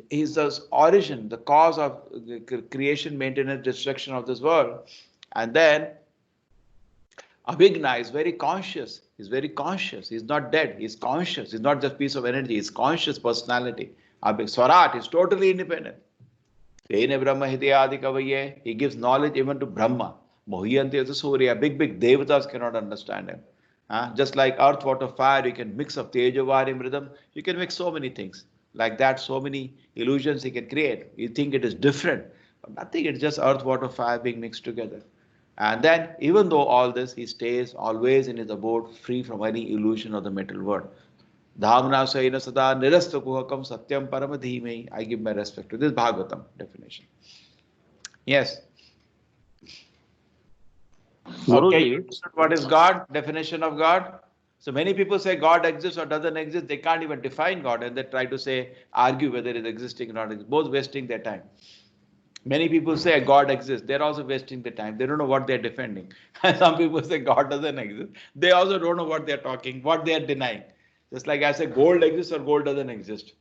S1: he's the origin, the cause of the creation, maintenance, destruction of this world. And then Abhigna is very conscious. He's very conscious. He's not dead. He's conscious. He's not just piece of energy. He's conscious personality. Swarat is totally independent. He gives knowledge even to Brahma. Mohiyanti is a Surya. Big devatas cannot understand him. Just like earth, water, fire, you can mix up Tejavari, Mridam. You can mix so many things. Like that, so many illusions he can create. You think it is different. But nothing, it's just earth, water, fire being mixed together. And then, even though all this, he stays always in his abode, free from any illusion of the material world. Dhamna Saina Sada Nirasta Kuhakam Satyam Paramadhime. I give my respect to this Bhagavatam definition. Yes. Okay. What is God? Definition of God. So many people say God exists or doesn't exist. They can't even define God and they try to say, argue whether it is existing or not. It's both wasting their time. Many people say God exists. They're also wasting their time. They don't know what they're defending. And some people say God doesn't exist. They also don't know what they're talking, what they're denying. Just like I say, gold exists or gold doesn't exist.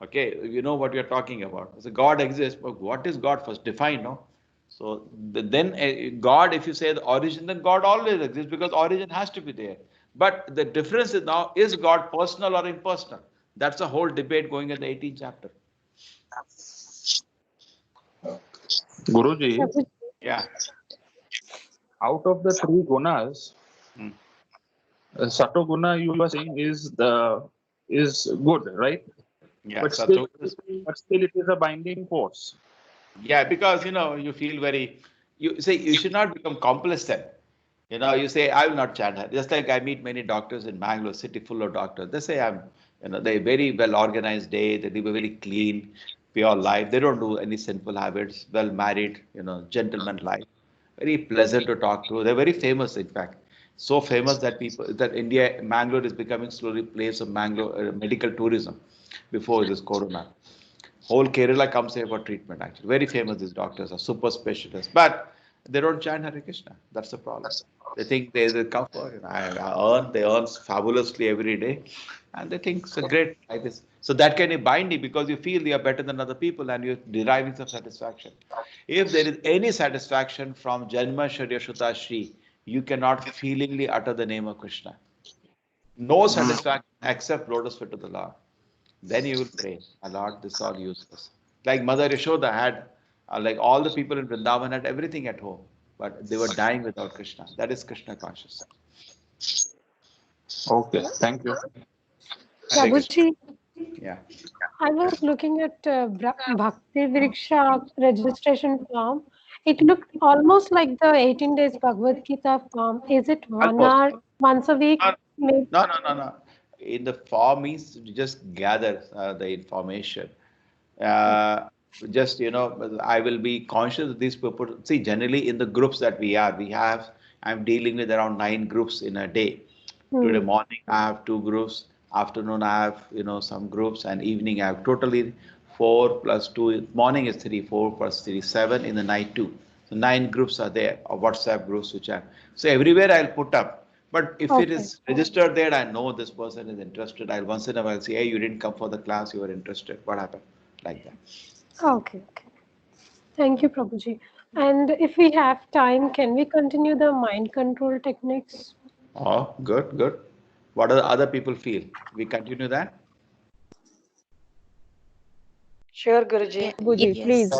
S1: Okay, you know what you're talking about. So God exists, but what is God first? Define, no? So then God, if you say the origin, then God always exists because origin has to be there. But the difference is now, is God personal or impersonal? That's a whole debate going in the 18th chapter.
S6: Guruji,
S1: Yeah.
S6: out of the three gunas,
S1: Hmm.
S6: Sato guna you were saying is good, right?
S1: Yeah,
S6: But
S1: Sato.
S6: still it is a binding force.
S1: Yeah, because you feel very, you say you should not become complacent. You say I will not chant Hari. Just like I meet many doctors in Bangalore, city full of doctors. They say they very well organized day. They live a very clean, pure life. They don't do any sinful habits. Well married, gentleman life. Very pleasant to talk to. They're very famous, in fact. So famous that India, Bangalore is becoming slowly place of medical tourism before this corona. Whole Kerala comes here for treatment, actually. Very famous, these doctors are super specialists. But they don't chant Hare Krishna. That's the problem. They think there's a comfort. They earn fabulously every day. And they think it's a great like this. So that can be binding because you feel you are better than other people and you're deriving some satisfaction. If there is any satisfaction from Janma Sharya Shuta Shri, you cannot feelingly utter the name of Krishna. No satisfaction except lotus feet to the Lord. Then you will pray, "My Lord, this is all useless." Like Mother Yashoda had, like all the people in Vrindavan had everything at home, but they were dying without Krishna. That is Krishna consciousness.
S6: Okay, thank you.
S1: Hare Krishna.
S7: Prabhuji,
S1: Yeah.
S7: I was looking at Bhakti Vriksha registration form. It looked almost like the 18 days Bhagavad Gita form. Is it 1
S1: Almost.
S7: hour once a week?
S1: No,
S7: Maybe.
S1: no. In the form means you just gather the information. Uh, just, I will be conscious of these people. See, generally in the groups that I'm dealing with around 9 groups in a day. Today morning I have 2 groups. Afternoon I have, some groups, and evening I have totally 4 plus 2. Morning is 3, 4 plus 3, 7. In the night 2. So 9 groups are there, or WhatsApp groups which are. So everywhere I'll put up. But if it
S7: Okay.
S1: is registered there, I know this person is interested. I'll once in a while say, "Hey, you didn't come for the class. You were interested. What happened?" Like that.
S7: Okay. Thank you, Prabhuji. And if we have time, can we continue the mind control techniques?
S1: Oh, good. What do the other people feel? We continue that?
S10: Sure, Guruji.
S11: Guruji, please.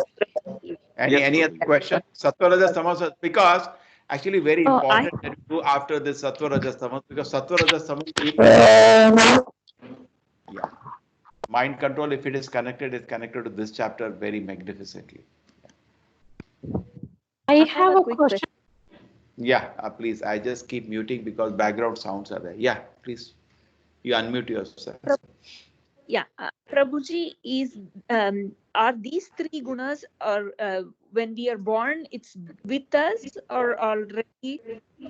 S1: Any other question? Sattva Rajas Tamas, because actually very
S11: I
S1: important that we do after this Sattva Rajas Tamas, because Sattva Rajas Tamas, yeah. Mind control, if it is connected to this chapter very magnificently.
S7: I have a question.
S1: Yeah, please. I just keep muting because background sounds are there. Yeah, please. You unmute yourself.
S11: Yeah, Prabhuji, are these three gunas, or when we are born, it's with us, or already,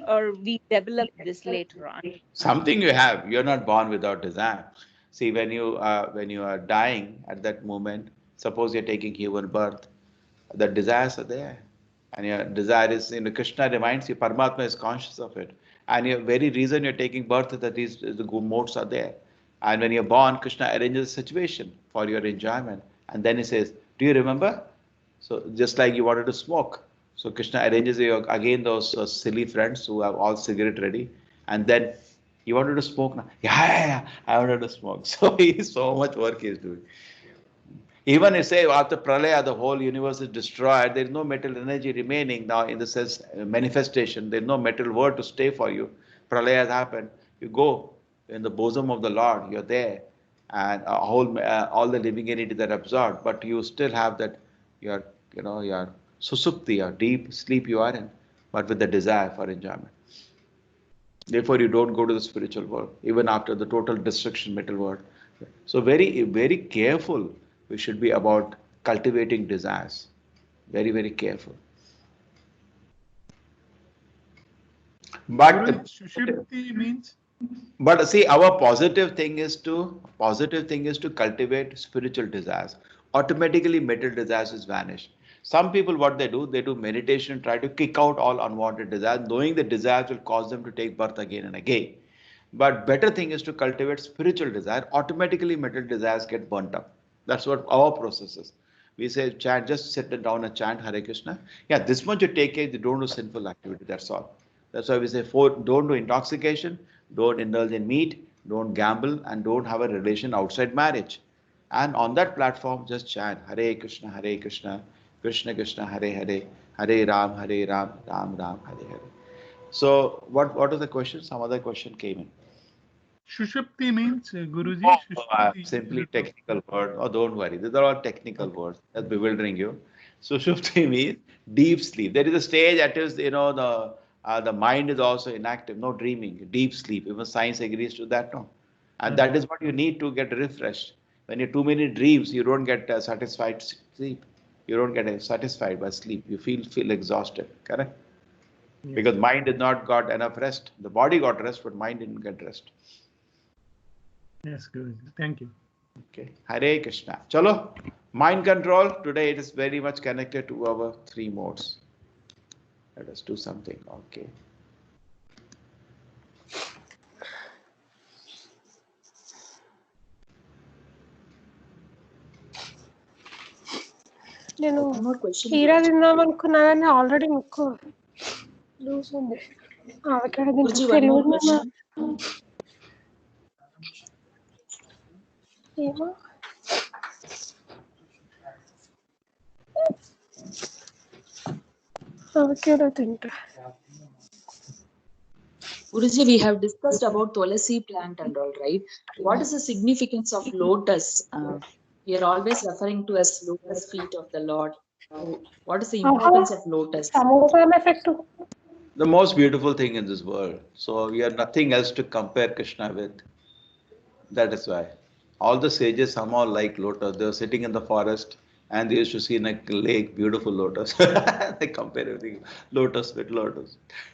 S11: or we develop this later on?
S1: Something you have. You're not born without desire. See, when you are dying at that moment, suppose you're taking human birth, the desires are there, and your desire is. Krishna reminds you, Paramatma is conscious of it, and your very reason you're taking birth is that the modes are there. And when you're born, Krishna arranges a situation for your enjoyment, and then he says, "Do you remember?" So just like you wanted to smoke, so Krishna arranges again those silly friends who have all cigarette ready, and then you wanted to smoke now. Yeah, I wanted to smoke. So so much work he's doing. Even if say after pralaya the whole universe is destroyed, there is no metal energy remaining now in the sense manifestation. There is no metal world to stay for you. Pralaya has happened. You go in the bosom of the Lord. You're there, and all the living entities are absorbed. But you still have that your your susupti, your deep sleep you are in, but with the desire for enjoyment. Therefore, you don't go to the spiritual world, even after the total destruction metal world. So very, very careful we should be about cultivating desires. Very, very careful. But
S12: Sushupti means?
S1: But see, our positive thing is to cultivate spiritual desires. Automatically, material desires is vanish. Some people, what they do meditation, try to kick out all unwanted desires, knowing the desires will cause them to take birth again and again. But better thing is to cultivate spiritual desire. Automatically mental desires get burnt up. That's what our process is. We say chant, just sit down and chant Hare Krishna. Yeah, this much you take care, you don't do sinful activity, that's all. That's why we say don't do intoxication, don't indulge in meat, don't gamble, and don't have a relation outside marriage. And on that platform, just chant Hare Krishna, Krishna Krishna, Hare Hare, Hare Ram, Ram Ram, Hare Hare. So what is the question? Some other question came in.
S12: Shushupti means, Guruji?
S1: Simply technical word. Oh, don't worry. These are all technical words. That's bewildering you. Sushupti means deep sleep. There is a stage at which, the mind is also inactive, no dreaming, deep sleep. Even science agrees to that, no? And that is what you need to get refreshed. When you too many dreams, you don't get satisfied sleep. You don't get satisfied by sleep. You feel exhausted, correct? Yes. Because mind did not got enough rest. The body got rest, but mind didn't get rest.
S12: Yes, Guruji. Thank you.
S1: Okay. Hare Krishna. Chalo. Mind control. Today it is very much connected to our 3 modes. Let us do something. Okay.
S7: నేను కీరా తిందాం అనుకున్నా కానీ already ముక్కు loose ఉంది. Avocado తింటే ఏమో avocado తింటా.
S13: Guruji, we have discussed about Tulasi plant and all, right? What is the significance of lotus? We are always referring to as lotus feet of the Lord. What is the importance of lotus?
S1: The most beautiful thing in this world. So we have nothing else to compare Krishna with. That is why. All the sages somehow like lotus. They were sitting in the forest and they used to see in a lake beautiful lotus. They compare everything. Lotus with lotus.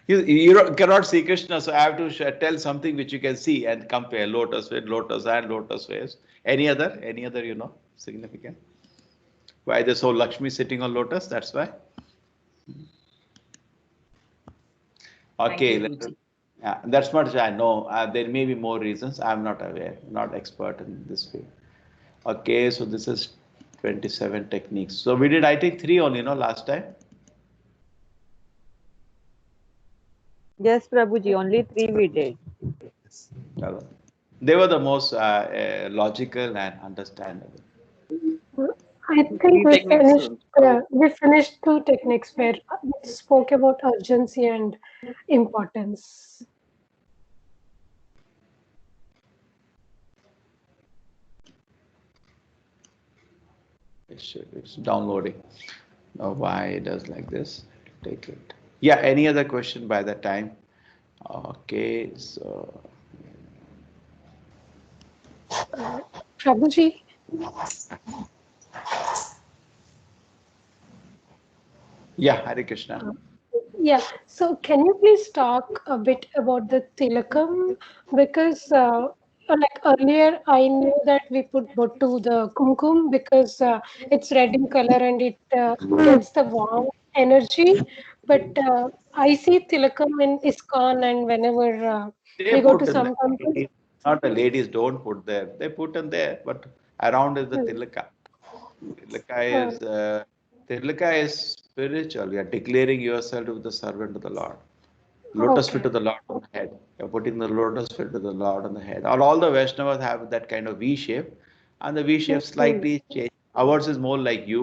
S1: You cannot see Krishna, so I have to tell something which you can see and compare lotus with lotus and lotus face. Any other, significant? Why they saw Lakshmi sitting on lotus? That's why. Okay, yeah, that's much I know. There may be more reasons. I'm not aware, not expert in this field. Okay, so this is 27 techniques. So we did, I think 3 only, last time.
S14: Yes, Prabhuji, only 3 we did.
S1: They were the most logical and understandable.
S7: I think we finished 2 techniques where we spoke about urgency and importance.
S1: It's downloading. Why it does like this? Take it. Yeah, any other question by that time? Okay, so
S7: Prabhuji.
S1: Yeah, Hare Krishna.
S7: Yeah, so can you please talk a bit about the tilakam? Because like earlier, I knew that we put bottu, the kumkum, because it's red in color and it gets the warm energy. But I see tilakam in ISKCON and whenever we go to some temples.
S1: Not the ladies don't put there. They put in there, but around is the tilaka. Tilaka is spiritual. You are declaring yourself to be the servant of the Lord. Lotus feet to the Lord on the head. You're putting the lotus feet to the Lord on the head. All the Vaishnavas have that kind of V shape, and the V shape slightly change. Ours is more like you.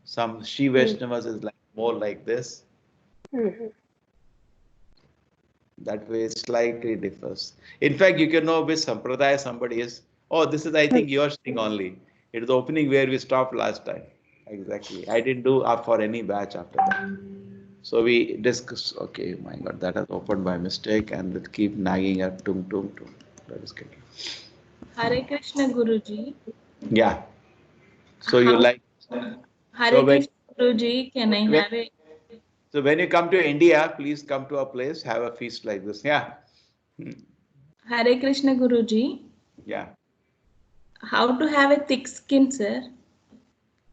S1: Some Shi Vaishnavas is like more like this. That way it slightly differs. In fact, you can know which sampradaya somebody is. Oh, this is, I think, your thing only. It is the opening where we stopped last time. Exactly. I didn't do up for any batch after that. So we discuss. Okay, my God, that has opened by mistake and it keep nagging at tum. That is good.
S15: Hare Krishna Guruji.
S1: Yeah. So you like.
S15: Hare Krishna Guruji, can I have a.
S1: So when you come to India, please come to our place, have a feast like this. Yeah.
S15: Hare Krishna Guruji.
S1: Yeah.
S15: How to have a thick skin, sir?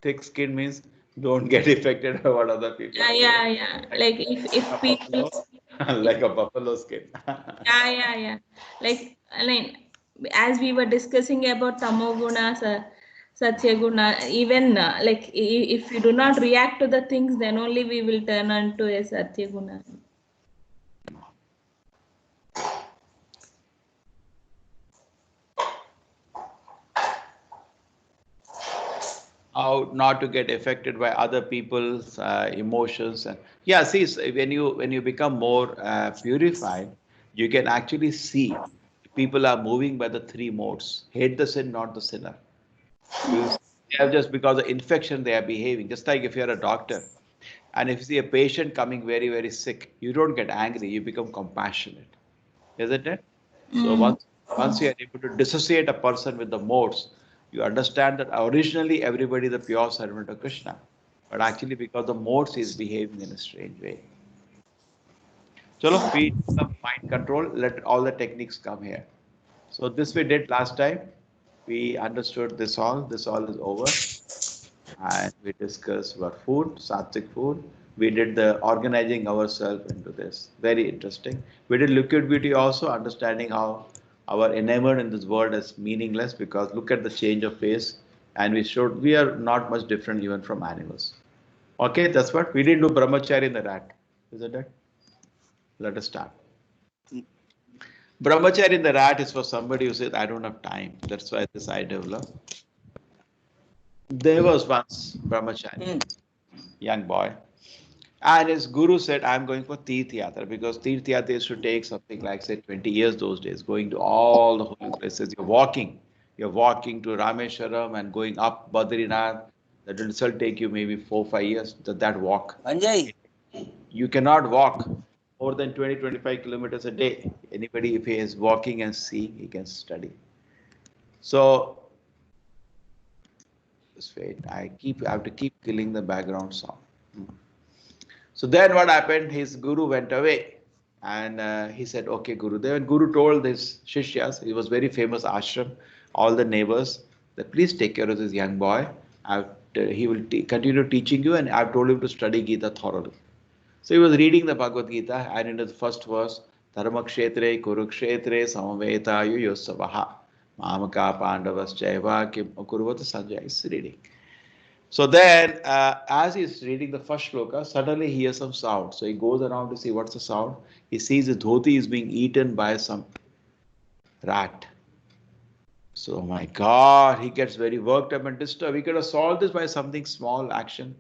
S1: Thick skin means Don't get affected by what other people are
S15: Yeah. Like if people,
S1: doing. Like a buffalo skin.
S15: yeah. Like as we were discussing about tamoguna, satyaguna, even like if you do not react to the things, then only we will turn on to a satyaguna.
S1: How not to get affected by other people's emotions. And yeah, see, when you become more purified, you can actually see people are moving by the three modes: hate the sin, not the sinner. They are just because of infection they are behaving. Just like if you're a doctor and if you see a patient coming very sick, you don't get angry, you become compassionate, isn't it? So once you are able to dissociate a person with the modes, you understand that originally everybody is a pure servant of Krishna, but actually because the modes is behaving in a strange way. Chalo, we some mind control. Let all the techniques come here. So this we did last time. We understood this all. This all is over, and we discussed about food, sattvic food. We did the organizing ourselves into this. Very interesting. We did liquid beauty also, understanding how our enamored in this world is meaningless because look at the change of pace, and we are not much different even from animals. Okay, that's what we didn't do brahmachari in the rat, isn't it? Let us start. Brahmachari in the rat is for somebody who says, I don't have time. That's why this I developed. There was once brahmachari, young boy, and his guru said, I'm going for Tirth Yatra because Tirth Yatra used to take something like, say, 20 years those days, going to all the holy places. You're walking to Rameshwaram and going up Badrinath. That will still take you maybe 4-5 years, that walk.
S16: Anjay.
S1: You cannot walk more than 20-25 kilometers a day. Anybody, if he is walking and seeing, he can study. So, just wait, I have to keep killing the background song. So then what happened, his guru went away and he said, okay, Guru. Then Guru told his Shishyas, he was very famous ashram, all the neighbors, that please take care of this young boy. He will continue teaching you and I've told him to study Gita thoroughly. So he was reading the Bhagavad Gita and in the first verse, Dharmakshetre Kurukshetre Samavetayu Yosavaha Mamaka Pandavas Chaiva Kim Kurvata Sanjay is reading. So then, as he's reading the first shloka, suddenly he hears some sound. So he goes around to see what's the sound. He sees his dhoti is being eaten by some rat. So, my God, he gets very worked up and disturbed. He could have solved this by something small action,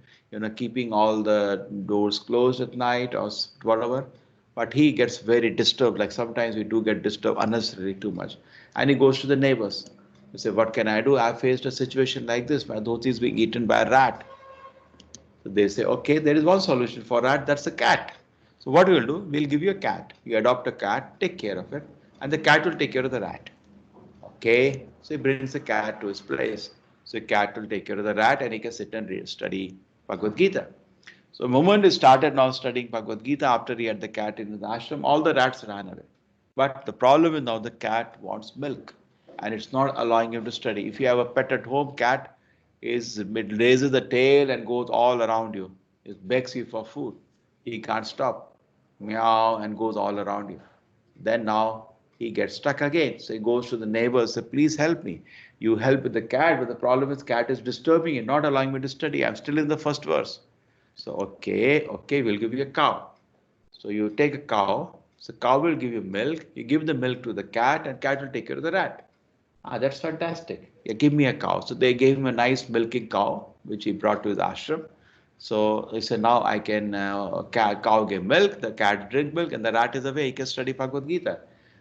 S1: keeping all the doors closed at night or whatever. But he gets very disturbed. Like sometimes we do get disturbed unnecessarily too much. And he goes to the neighbors. You say, what can I do? I faced a situation like this. My dhoti is being eaten by a rat. So they say, okay, there is one solution for rat. That's a cat. So what we'll do, we'll give you a cat. You adopt a cat, take care of it, and the cat will take care of the rat. Okay. So he brings the cat to his place. So the cat will take care of the rat and he can sit and study Bhagavad Gita. So the moment he started now studying Bhagavad Gita, after he had the cat in the ashram, all the rats ran away. But the problem is now the cat wants milk. And it's not allowing him to study. If you have a pet at home, cat it raises the tail and goes all around you. It begs you for food. He can't stop. Meow and goes all around you. Then now he gets stuck again. So he goes to the neighbors, say, please help me. You help with the cat, but the problem is cat is disturbing you, not allowing me to study. I'm still in the first verse. So okay, we'll give you a cow. So you take a cow. So cow will give you milk. You give the milk to the cat and cat will take care of the rat. That's fantastic. Yeah, give me a cow. So they gave him a nice milking cow, which he brought to his ashram. So he said, now I can, cow give milk, the cat drink milk, and the rat is away. He can study Bhagavad Gita.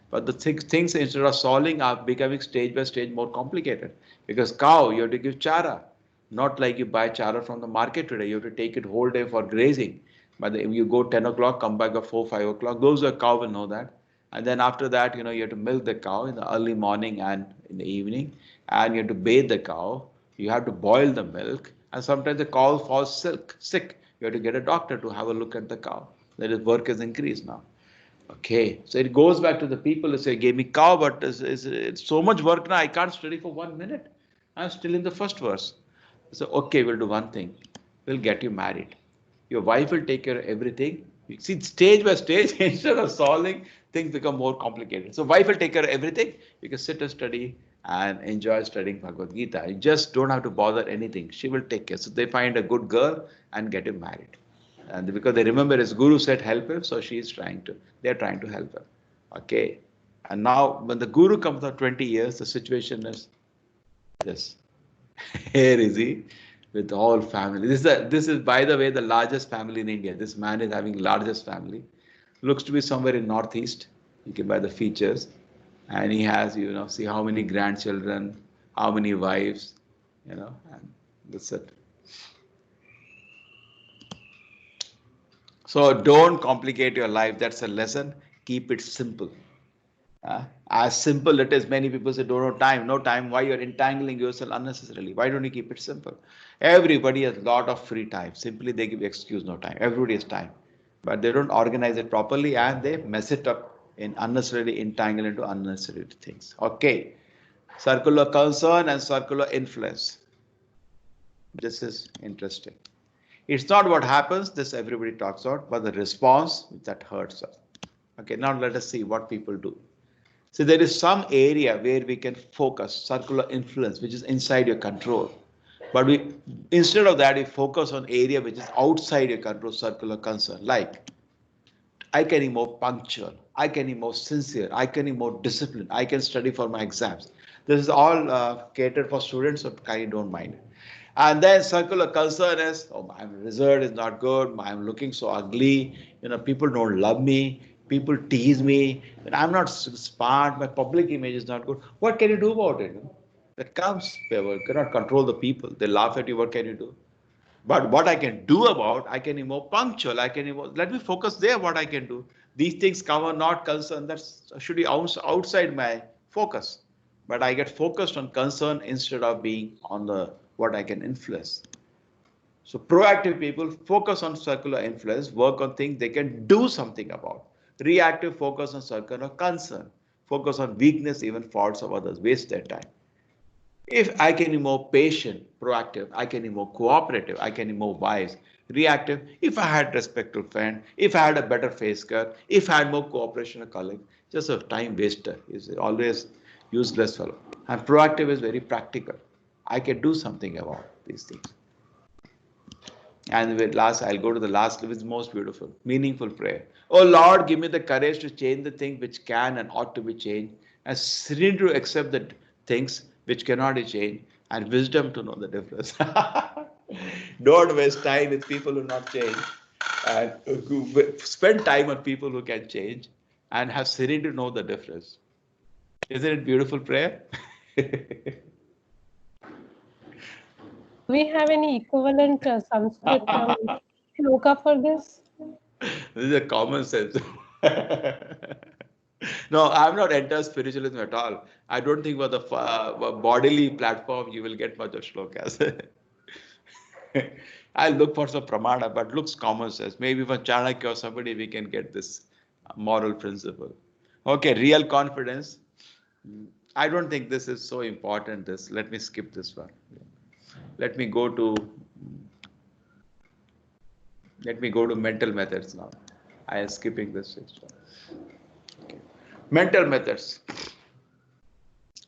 S1: But the things instead of solving are becoming stage by stage more complicated. Because cow, you have to give chara. Not like you buy chara from the market today. You have to take it whole day for grazing. But if you go 10 o'clock, come back at 4, 5 o'clock. Those who are cow will know that. And then after that, you have to milk the cow in the early morning and in the evening. And you have to bathe the cow. You have to boil the milk. And sometimes the cow falls sick. You have to get a doctor to have a look at the cow. That is, work has increased now. Okay, so it goes back to the people who say, gave me cow, but it's so much work now, I can't study for 1 minute. I'm still in the first verse. So, okay, we'll do one thing. will get you married. Your wife will take care of everything. You see, stage by stage, instead of solving, things become more complicated. So wife will take care of everything. You can sit and study and enjoy studying Bhagavad Gita. You just don't have to bother anything. She will take care. So they find a good girl and get him married. And because they remember his guru said help him, so they're trying to help him. Okay. And now when the guru comes after 20 years, the situation is this. Here is he with the whole family. This is, by the way, the largest family in India. This man is having largest family. Looks to be somewhere in Northeast. You can buy the features. And he has, see how many grandchildren, how many wives, and that's it. So don't complicate your life. That's a lesson. Keep it simple. As simple it is. Many people say, don't have time. No time. Why you're entangling yourself unnecessarily? Why don't you keep it simple? Everybody has a lot of free time. Simply they give excuse, no time. Everybody has time. But they don't organize it properly and they mess it up in unnecessarily entangle into unnecessary things. Okay. Circular concern and circular influence. This is interesting. It's not what happens, this everybody talks about, but the response that hurts us. Okay, now let us see what people do. So there is some area where we can focus, circular influence, which is inside your control. But instead of that, we focus on area which is outside your control, circular concern. Like, I can be more punctual, I can be more sincere, I can be more disciplined, I can study for my exams. This is all catered for students, so kindly don't mind. And then circular concern is, oh, my result is not good, I'm looking so ugly, people don't love me, people tease me, I'm not smart, my public image is not good. What can you do about it? That comes, you cannot control the people, they laugh at you, what can you do? But what I can do about, I can be more punctual, let me focus there what I can do. These things come are not concern, that should be outside my focus. But I get focused on concern instead of being on what I can influence. So proactive people focus on circular influence, work on things they can do something about. Reactive focus on circular concern, focus on weakness, even faults of others, waste their time. If I can be more patient, proactive, I can be more cooperative, I can be more wise. Reactive, if I had respectful friend, if I had a better face cut, if I had more cooperation with colleague, just a time waster is always useless fellow. And proactive is very practical. I can do something about these things. And with last, I'll go to the last, which is most beautiful, meaningful prayer. Oh Lord, give me the courage to change the things which can and ought to be changed, and serenity to accept the things which cannot be changed, and wisdom to know the difference. Don't waste time with people who not change, and spend time on people who can change, and have serenity to know the difference. Isn't it beautiful prayer?
S7: Do we have any equivalent Sanskrit shloka for this?
S1: This is a common sense. No, I'm not entered spiritualism at all. I don't think for the bodily platform you will get much of shlokas. I'll look for some pramana, but looks common sense. Maybe from Chanakya or somebody we can get this moral principle. Okay, real confidence. I don't think this is so important. Let me skip this one. Let me go to mental methods now. I am skipping this one. Okay. Mental methods.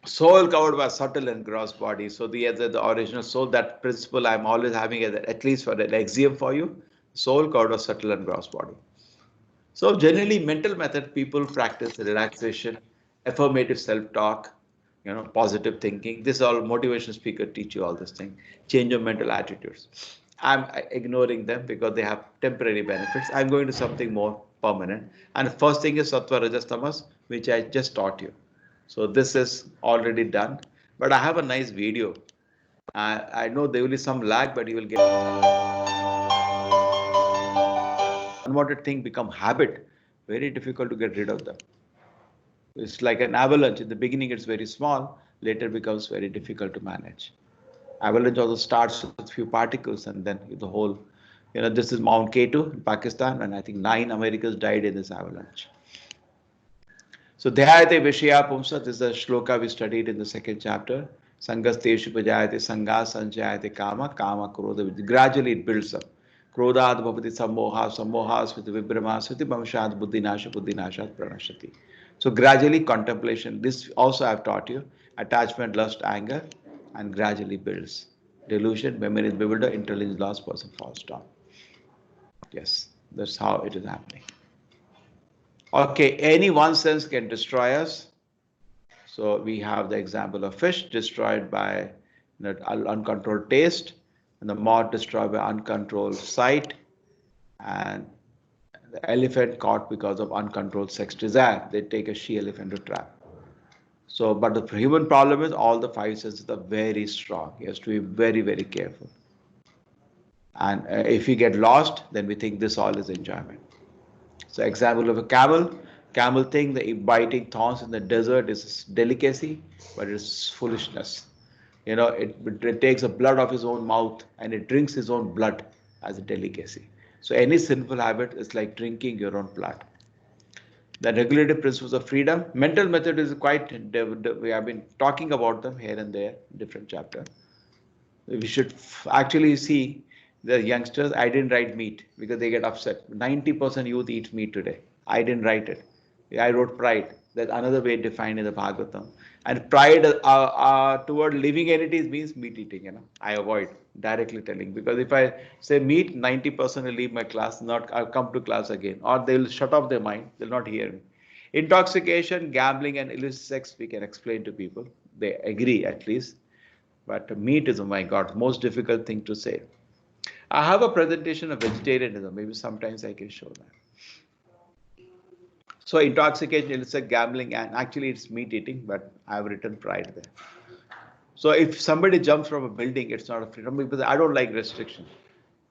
S1: Soul covered by subtle and gross body. So the original soul, that principle I'm always having at least for an axiom for you. Soul covered by subtle and gross body. So generally mental method people practice relaxation, affirmative self-talk, positive thinking. This all motivation speaker teach you all this thing. Change your mental attitudes. I'm ignoring them because they have temporary benefits. I'm going to something more permanent. And the first thing is Sattva, Rajas, Tamas, which I just taught you. So this is already done. But I have a nice video. I know there will be some lag, but you will get unwanted thing become habit. Very difficult to get rid of them. It's like an avalanche. In the beginning, it's very small. Later, becomes very difficult to manage. Avalanche also starts with few particles, and then the whole, this is Mount K2 in Pakistan, and I think 9 Americans died in this avalanche. So Dhyayate Vishaya Pumsa, this is a shloka we studied in the second chapter. Sangasteshu pajayate sangha sanchayate kama, kama krodha. Gradually it builds up. Krodhat bhavati sammoha, sammoha smriti vibrama, smriti bhamshat buddhinasha, buddhinashat pranashati. So gradually contemplation, this also I have taught you, attachment, lust, anger, and gradually builds. Delusion, memory is bewildered, intelligence lost, person falls down. Yes, that's how it is happening. Okay, any one sense can destroy us. So we have the example of fish destroyed by uncontrolled taste, and the moth destroyed by uncontrolled sight, and the elephant caught because of uncontrolled sex desire. They take a she-elephant to trap. So, but the human problem is all the five senses are very strong. He has to be very, very careful. And if we get lost, then we think this all is enjoyment. So, example of a camel. Camel think that biting thorns in the desert is delicacy, but it's foolishness. You know, it takes the blood of his own mouth and it drinks his own blood as a delicacy. So any sinful habit is like drinking your own blood. The regulative principles of freedom. Mental method is quite, we have been talking about them here and there, different chapter. We should actually see the youngsters, I didn't write meat because they get upset. 90% youth eat meat today. I didn't write it. I wrote pride. That's another way defined in the Bhagavatam. And pride toward living entities means meat eating. You know, I avoid directly telling, because if I say meat, 90% will leave my class, I'll come to class again, or they'll shut off their mind. They'll not hear me. Intoxication, gambling, and illicit sex we can explain to people. They agree at least. But meat is, oh my God, most difficult thing to say. I have a presentation of vegetarianism. Maybe sometimes I can show that. So intoxication, illicit gambling, and actually it's meat eating, but I've written pride there. So if somebody jumps from a building, it's not a freedom, because I don't like restriction.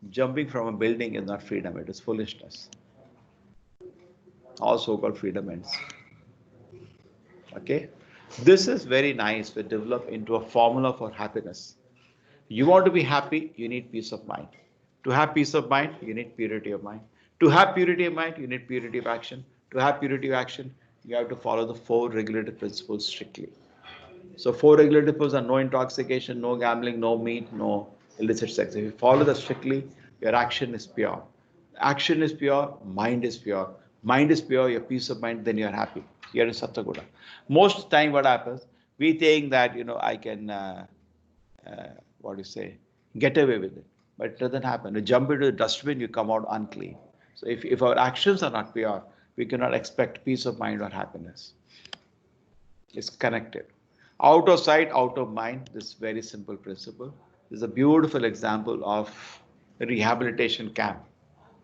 S1: Jumping from a building is not freedom, it is foolishness. All so-called freedom ends. Okay? This is very nice to develop into a formula for happiness. You want to be happy, you need peace of mind. To have peace of mind, you need purity of mind. To have purity of mind, you need purity of action. To have purity of action, you have to follow the 4 regulative principles strictly. So 4 regulative principles are no intoxication, no gambling, no meat, no illicit sex. If you follow that strictly, your action is pure. Action is pure, mind is pure. Mind is pure, your peace of mind, then you are happy. You are in Sattva-Guna. Most of the time what happens, we think that, you know, I can, get away with it. But it doesn't happen. You jump into the dustbin, you come out unclean. So if our actions are not pure, we cannot expect peace of mind or happiness. It's connected. Out of sight, out of mind, this very simple principle. This is a beautiful example of a rehabilitation camp.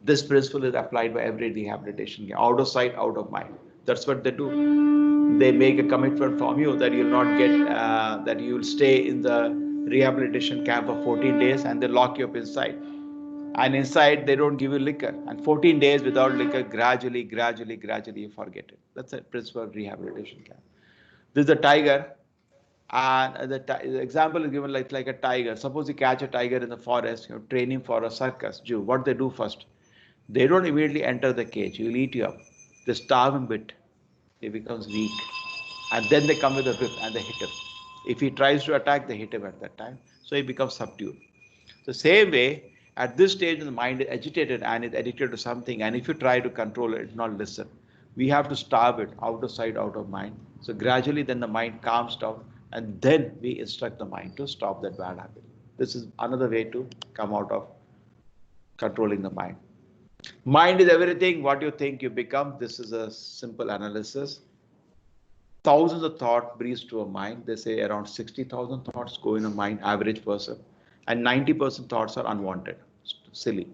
S1: This principle is applied by every rehabilitation camp. Out of sight, out of mind. That's what they do. They make a commitment from you that you'll not get, that you'll stay in the rehabilitation camp for 14 days and they lock you up inside. And inside, they don't give you liquor. And 14 days without liquor, gradually, you forget it. That's a principle of rehabilitation camp. This is a tiger. And the example is given like a tiger. Suppose you catch a tiger in the forest, you're training for a circus. What they do first? They don't immediately enter the cage. He'll eat you up. They starve him a bit. He becomes weak. And then they come with a whip and they hit him. If he tries to attack, they hit him at that time. So he becomes subdued. The same way, at this stage, the mind is agitated and is addicted to something. And if you try to control it, it will not listen. We have to starve it out of sight, out of mind. So gradually, then the mind calms down. And then we instruct the mind to stop that bad habit. This is another way to come out of controlling the mind. Mind is everything. What you think, you become. This is a simple analysis. Thousands of thoughts breeze to a mind. They say around 60,000 thoughts go in a mind, average person. And 90% thoughts are unwanted, silly.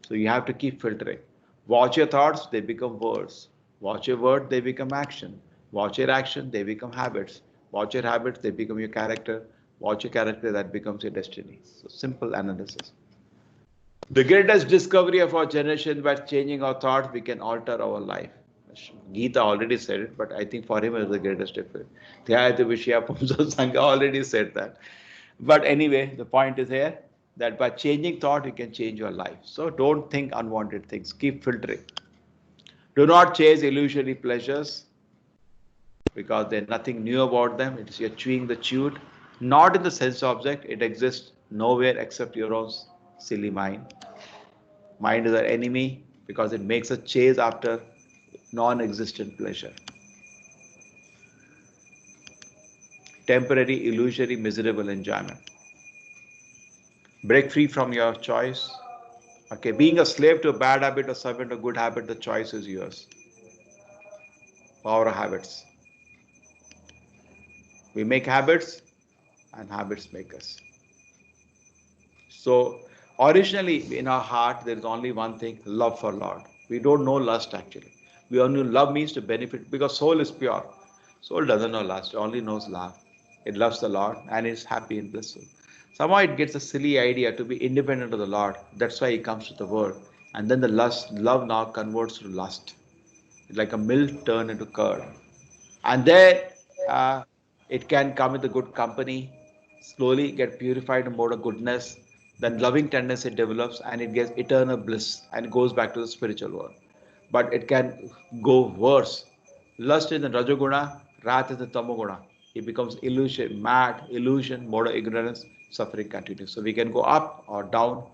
S1: So you have to keep filtering. Watch your thoughts, they become words. Watch your word, they become action. Watch your action, they become habits. Watch your habits, they become your character. Watch your character, that becomes your destiny. So simple analysis. The greatest discovery of our generation, by changing our thoughts, we can alter our life. Gita already said it, but I think for him it was the greatest difference. Dhyayate Vishya Pumsa Sangha already said that. But anyway, the point is here that by changing thought, you can change your life. So don't think unwanted things. Keep filtering. Do not chase illusory pleasures because there's nothing new about them. It's you're chewing the chewed. Not in the sense object, it exists nowhere except your own silly mind. Mind is our enemy because it makes us chase after non-existent pleasure. Temporary, illusory, miserable enjoyment. Break free from your choice. Okay, being a slave to a bad habit or servant to a good habit, the choice is yours. Power of habits. We make habits and habits make us. So originally in our heart, there is only one thing, love for Lord. We don't know lust actually. We only love means to benefit because soul is pure. Soul doesn't know lust, it only knows love. It loves the Lord and is happy and blissful. Somehow it gets a silly idea to be independent of the Lord. That's why he comes to the world. And then the love now converts to lust. It's like a milk turned into curd. And then it can come with a good company, slowly get purified in mode of goodness, then loving tendency develops and it gets eternal bliss and goes back to the spiritual world. But it can go worse. Lust is the Rajoguna, wrath is the Tamoguna. It becomes illusion, mad, illusion, mode of ignorance, suffering continues. So we can go up or down